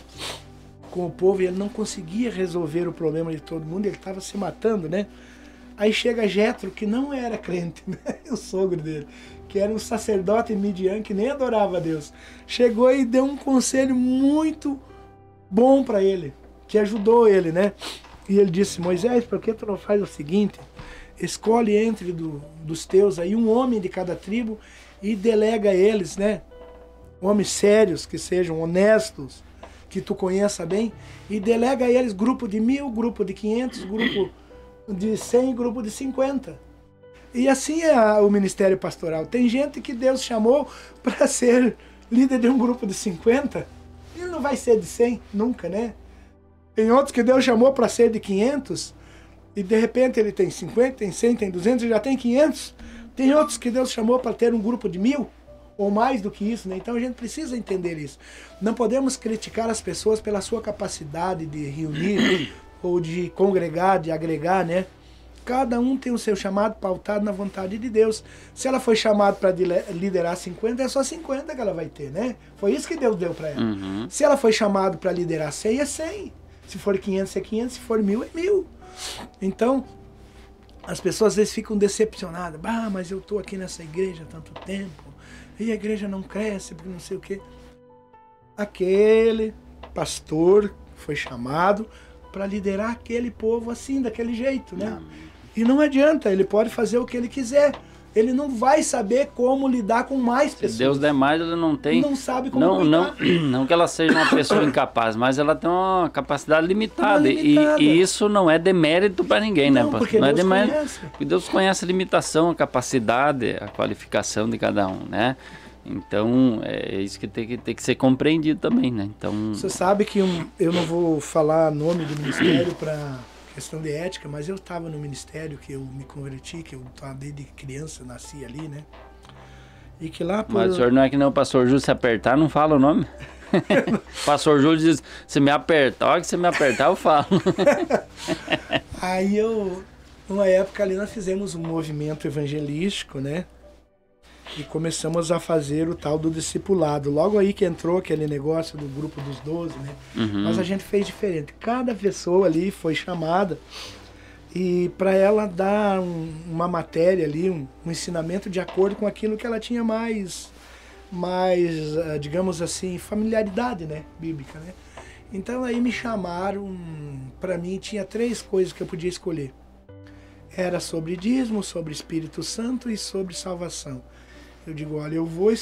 com o povo e ele não conseguia resolver o problema de todo mundo, ele estava se matando, né? Aí chega Jetro, que não era crente, né? O sogro dele, que era um sacerdote midian que nem adorava a Deus. Chegou e deu um conselho muito bom para ele, que ajudou ele, né? E ele disse, Moisés, por que tu não faz o seguinte? Escolhe entre dos teus aí um homem de cada tribo e delega a eles, né? Homens sérios, que sejam honestos, que tu conheça bem, e delega a eles grupo de 1000, grupo de 500, grupo de 100, grupo de 50. E assim é o ministério pastoral. Tem gente que Deus chamou para ser líder de um grupo de 50, ele não vai ser de 100 nunca, né? Tem outros que Deus chamou para ser de 500, e de repente ele tem 50, tem 100, tem 200 e já tem 500. Tem outros que Deus chamou para ter um grupo de 1000, ou mais do que isso, né? Então a gente precisa entender isso. Não podemos criticar as pessoas pela sua capacidade de reunir ou de congregar, de agregar, né? Cada um tem o seu chamado pautado na vontade de Deus. Se ela foi chamada para liderar 50, é só 50 que ela vai ter, né? Foi isso que Deus deu para ela.
Uhum.
Se ela foi chamada para liderar 100, é 100. Se for 500, é 500. Se for 1000, é 1000. Então, as pessoas às vezes ficam decepcionadas. Mas eu estou aqui nessa igreja há tanto tempo e a igreja não cresce porque não sei o quê. Aquele pastor foi chamado para liderar aquele povo assim, daquele jeito, né? E não adianta, ele pode fazer o que ele quiser. Ele não vai saber como lidar com mais pessoas.
Se Deus der mais, ele não tem...
Não sabe como lidar.
Não que ela seja uma pessoa incapaz, mas ela tem uma capacidade limitada. E isso não é demérito para ninguém, né?
Porque
não
Deus
é demérito,
conhece.
porque Deus conhece a limitação, a capacidade, a qualificação de cada um, né? Então, é isso que tem que ser compreendido também, né? Então...
Você sabe que eu não vou falar nome do ministério para questão de ética, mas eu estava no ministério que eu me converti, que eu estava desde criança, nasci ali, né? E que lá por...
Mas o senhor não é que nem o pastor Júlio, se apertar, não fala o nome? O pastor Júlio diz, se me apertar, eu falo.
Aí numa época ali, nós fizemos um movimento evangelístico, né? E começamos a fazer o tal do discipulado. Logo aí que entrou aquele negócio do grupo dos 12, né?
Uhum.
Mas a gente fez diferente. Cada pessoa ali foi chamada e para ela dar uma matéria ali, um ensinamento de acordo com aquilo que ela tinha mais mais, digamos assim, familiaridade, né, bíblica, né? Então aí me chamaram, para mim tinha 3 coisas que eu podia escolher. Era sobre dízimo, sobre Espírito Santo e sobre salvação. Eu digo, olha, eu vou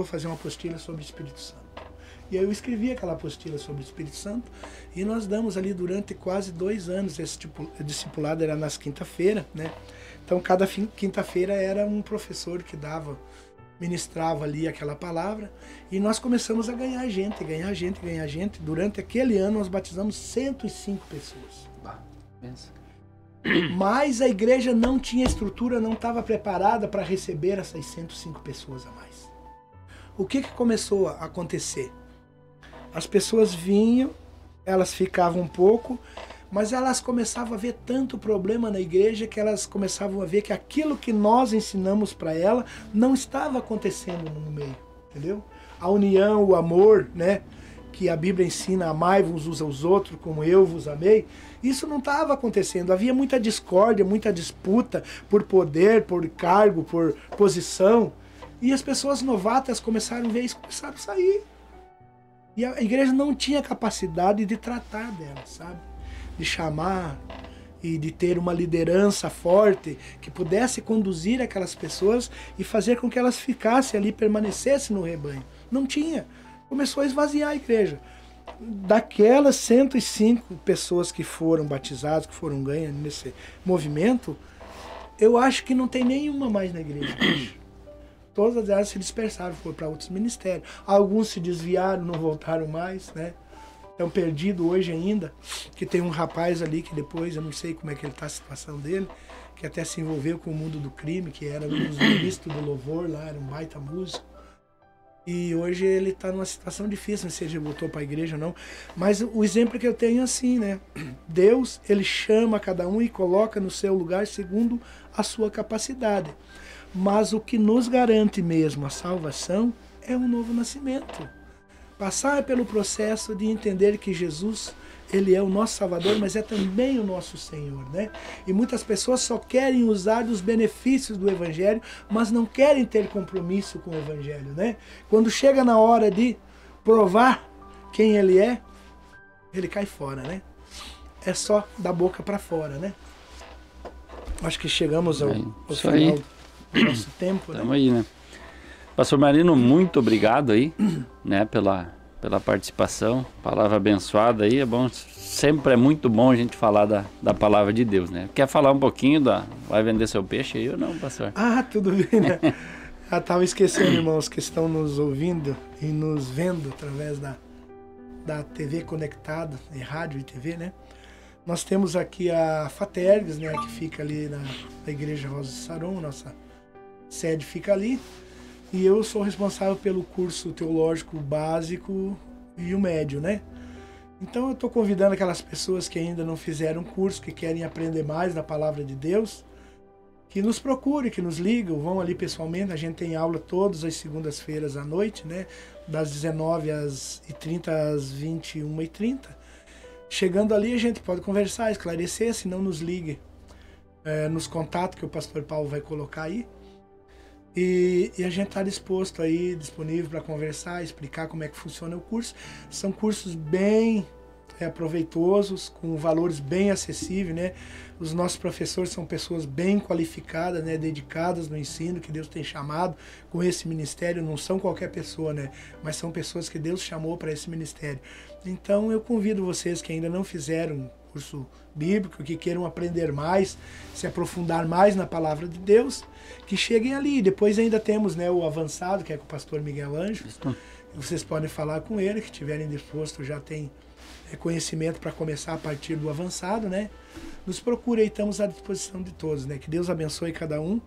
fazer uma apostila sobre o Espírito Santo. E aí eu escrevi aquela apostila sobre o Espírito Santo e nós damos ali durante quase 2 anos, esse discipulado era nas quinta-feiras, né? Então cada quinta-feira era um professor que ministrava ali aquela palavra e nós começamos a ganhar gente. Durante aquele ano nós batizamos 105 pessoas. Mas a igreja não tinha estrutura, não estava preparada para receber essas 105 pessoas a mais. O que começou a acontecer? As pessoas vinham, elas ficavam um pouco, mas elas começavam a ver tanto problema na igreja que elas começavam a ver que aquilo que nós ensinamos para ela não estava acontecendo no meio, entendeu? A união, o amor, né? Que a Bíblia ensina, amai-vos uns aos outros como eu vos amei, isso não estava acontecendo. Havia muita discórdia, muita disputa por poder, por cargo, por posição. E as pessoas novatas começaram a ver isso, começaram a sair. E a igreja não tinha capacidade de tratar delas, sabe? De chamar e de ter uma liderança forte que pudesse conduzir aquelas pessoas e fazer com que elas ficassem ali, permanecessem no rebanho. Não tinha. Começou a esvaziar a igreja. Daquelas 105 pessoas que foram batizadas, que foram ganhas nesse movimento, eu acho que não tem nenhuma mais na igreja hoje. Todas elas se dispersaram, foram para outros ministérios. Alguns se desviaram, não voltaram mais, né? Estão perdidos hoje ainda, que tem um rapaz ali que depois, eu não sei como é que ele está a situação dele, que até se envolveu com o mundo do crime, que era um dos ministros do louvor lá, era um baita músico. E hoje ele está numa situação difícil, não sei se ele voltou para a igreja ou não. Mas o exemplo que eu tenho é assim, né? Deus, ele chama cada um e coloca no seu lugar segundo a sua capacidade. Mas o que nos garante mesmo a salvação é um novo nascimento. Passar pelo processo de entender que Jesus, ele é o nosso Salvador, mas é também o nosso Senhor, né? E muitas pessoas só querem usar dos benefícios do Evangelho, mas não querem ter compromisso com o Evangelho, né? Quando chega na hora de provar quem ele é, ele cai fora, né? É só da boca para fora, né? Acho que chegamos ao final do nosso tempo, né?
Estamos aí, né? Pastor Marino, muito obrigado aí, né, pela participação, palavra abençoada aí, é bom, sempre é muito bom a gente falar da palavra de Deus, né? Quer falar um pouquinho vai vender seu peixe aí ou não, pastor?
Ah, tudo bem, né? Eu estava esquecendo, irmãos, que estão nos ouvindo e nos vendo através da TV conectada, rádio e TV, né? Nós temos aqui a Fatergs, né, que fica ali na Igreja Rosa de Saron, nossa sede fica ali. E eu sou responsável pelo curso teológico básico e o médio, né? Então eu estou convidando aquelas pessoas que ainda não fizeram curso, que querem aprender mais da palavra de Deus, que nos procurem, que nos ligam, vão ali pessoalmente. A gente tem aula todas as segundas-feiras à noite, né? Das 19h30 às 21h30. Chegando ali a gente pode conversar, esclarecer, se não nos ligue nos contatos que o pastor Paulo vai colocar aí. E a gente está disposto aí, disponível para conversar, explicar como é que funciona o curso. São cursos bem proveitosos, com valores bem acessíveis, né? Os nossos professores são pessoas bem qualificadas, né? Dedicadas no ensino, que Deus tem chamado com esse ministério. Não são qualquer pessoa, né? Mas são pessoas que Deus chamou para esse ministério. Então eu convido vocês que ainda não fizeram curso bíblico, que queiram aprender mais, se aprofundar mais na palavra de Deus, que cheguem ali. Depois ainda temos, né, o avançado, que é com o pastor Miguel Ângelo. Vocês podem falar com ele, que estiverem dispostos, já tem conhecimento para começar a partir do avançado, né? Nos procure aí, estamos à disposição de todos, né? Que Deus abençoe cada um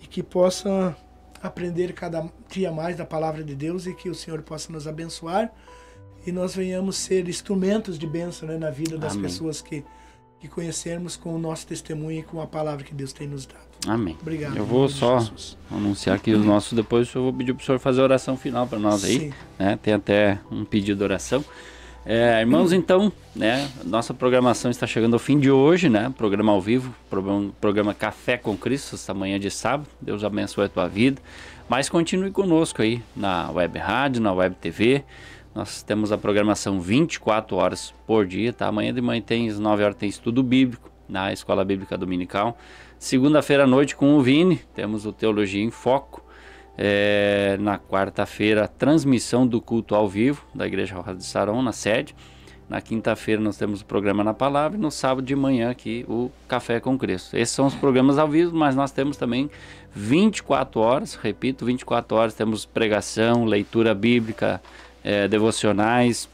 e que possa aprender cada dia mais da palavra de Deus e que o Senhor possa nos abençoar e nós venhamos ser instrumentos de bênção, né, na vida das pessoas que conhecermos com o nosso testemunho e com a palavra que Deus tem nos dado.
Amém.
Obrigado.
Eu vou só anunciar aqui os nossos, depois eu vou pedir para o senhor fazer a oração final para nós aí. Sim. Né? Tem até um pedido de oração. Irmãos, então, né, nossa programação está chegando ao fim de hoje, né? Programa ao vivo, programa Café com Cristo, esta manhã de sábado. Deus abençoe a tua vida. Mas continue conosco aí na Web Rádio, na Web TV. Nós temos a programação 24 horas por dia, tá? Amanhã de manhã tem às 9 horas tem estudo bíblico na Escola Bíblica Dominical. Segunda-feira à noite com o Vini, temos o Teologia em Foco. Na quarta-feira, transmissão do culto ao vivo da Igreja Rosa de Saron, na sede. Na quinta-feira nós temos o programa Na Palavra e no sábado de manhã aqui o Café com Cristo. Esses são os programas ao vivo, mas nós temos também 24 horas, repito, 24 horas, temos pregação, leitura bíblica, devocionais,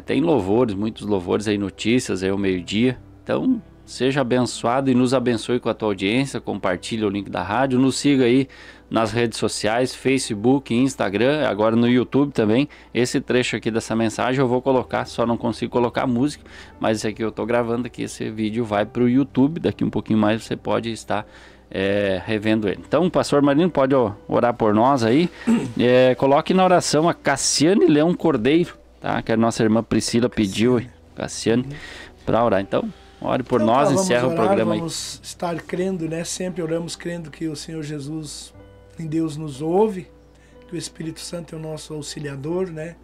tem louvores, muitos louvores aí, notícias aí ao meio-dia. Então, seja abençoado e nos abençoe com a tua audiência, compartilhe o link da rádio, nos siga aí nas redes sociais, Facebook, Instagram, agora no YouTube também. Esse trecho aqui dessa mensagem eu vou colocar, só não consigo colocar música, mas esse aqui eu estou gravando aqui, esse vídeo vai para o YouTube, daqui um pouquinho mais você pode estar revendo ele. Então, pastor Marino, pode orar por nós aí. Coloque na oração a Cassiane Leão Cordeiro, tá? Que a nossa irmã Priscila pediu, Cassiane, para orar. Então, ore por nós, encerra o programa aí.
Vamos estar crendo, né? Sempre oramos crendo que o Senhor Jesus, em Deus, nos ouve, que o Espírito Santo é o nosso auxiliador, né?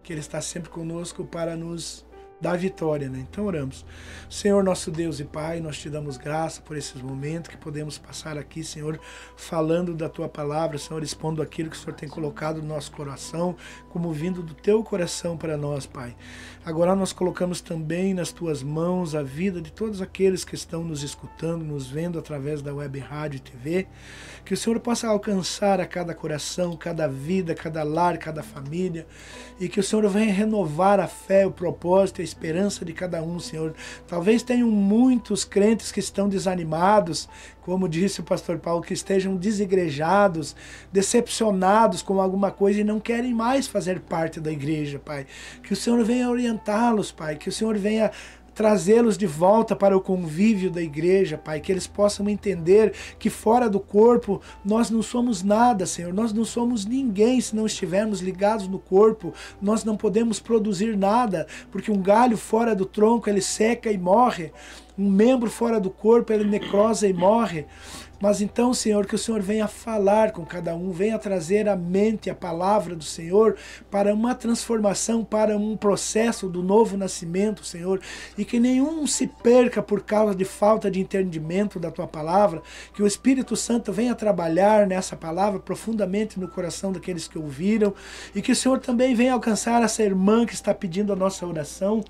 Que Ele está sempre conosco para nos dar vitória, né? Então oramos. Senhor, nosso Deus e Pai, nós te damos graça por esses momentos que podemos passar aqui, Senhor, falando da Tua palavra, Senhor, expondo aquilo que o Senhor tem colocado no nosso coração, como vindo do Teu coração para nós, Pai. Agora nós colocamos também nas Tuas mãos a vida de todos aqueles que estão nos escutando, nos vendo através da Web Rádio e TV, que o Senhor possa alcançar a cada coração, cada vida, cada lar, cada família, e que o Senhor venha renovar a fé, o propósito e a esperança de cada um, Senhor. Talvez tenham muitos crentes que estão desanimados, como disse o pastor Paulo, que estejam desigrejados, decepcionados com alguma coisa e não querem mais fazer parte da igreja, Pai. Que o Senhor venha orientá-los, Pai, que o Senhor venha trazê-los de volta para o convívio da igreja, Pai, que eles possam entender que fora do corpo nós não somos nada, Senhor, nós não somos ninguém se não estivermos ligados no corpo, nós não podemos produzir nada, porque um galho fora do tronco ele seca e morre, um membro fora do corpo ele necrosa e morre. Mas então, Senhor, que o Senhor venha falar com cada um, venha trazer à mente a palavra do Senhor para uma transformação, para um processo do novo nascimento, Senhor, e que nenhum se perca por causa de falta de entendimento da Tua palavra, que o Espírito Santo venha trabalhar nessa palavra profundamente no coração daqueles que ouviram, e que o Senhor também venha alcançar essa irmã que está pedindo a nossa oração,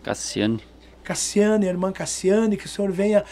Cassiane, a irmã Cassiane, que o Senhor venha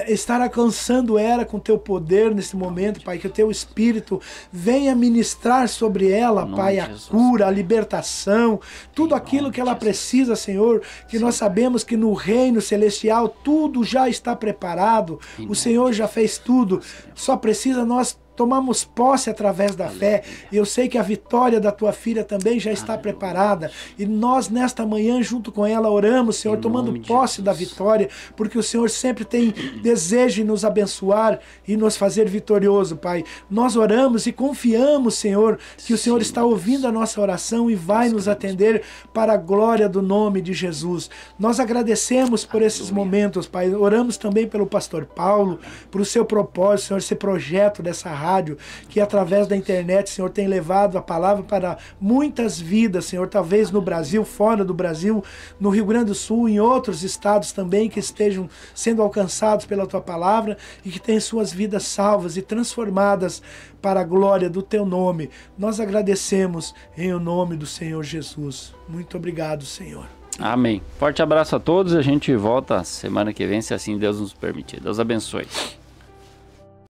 estar alcançando ela com Teu poder nesse momento, Pai, que o Teu Espírito venha ministrar sobre ela, Pai, a cura, a libertação, tudo aquilo que ela precisa, Senhor, que nós sabemos que no reino celestial tudo já está preparado, o Senhor já fez tudo, só precisa nós tomamos posse através da fé, e eu sei que a vitória da Tua filha também já está preparada, e nós nesta manhã junto com ela oramos, Senhor, tomando posse da vitória, porque o Senhor sempre tem desejo em nos abençoar e nos fazer vitorioso, Pai. Nós oramos e confiamos, Senhor, que o Senhor está ouvindo a nossa oração e vai nos atender para a glória do nome de Jesus. Nós agradecemos por esses momentos, Pai. Oramos também pelo pastor Paulo, por o seu propósito, Senhor, esse projeto dessa rádio, que através da internet, Senhor, tem levado a palavra para muitas vidas, Senhor, talvez no Brasil, fora do Brasil, no Rio Grande do Sul, em outros estados também, que estejam sendo alcançados pela Tua palavra e que tenham suas vidas salvas e transformadas para a glória do Teu nome. Nós agradecemos em o nome do Senhor Jesus. Muito obrigado, Senhor.
Amém. Forte abraço a todos e a gente volta semana que vem, se assim Deus nos permitir. Deus abençoe.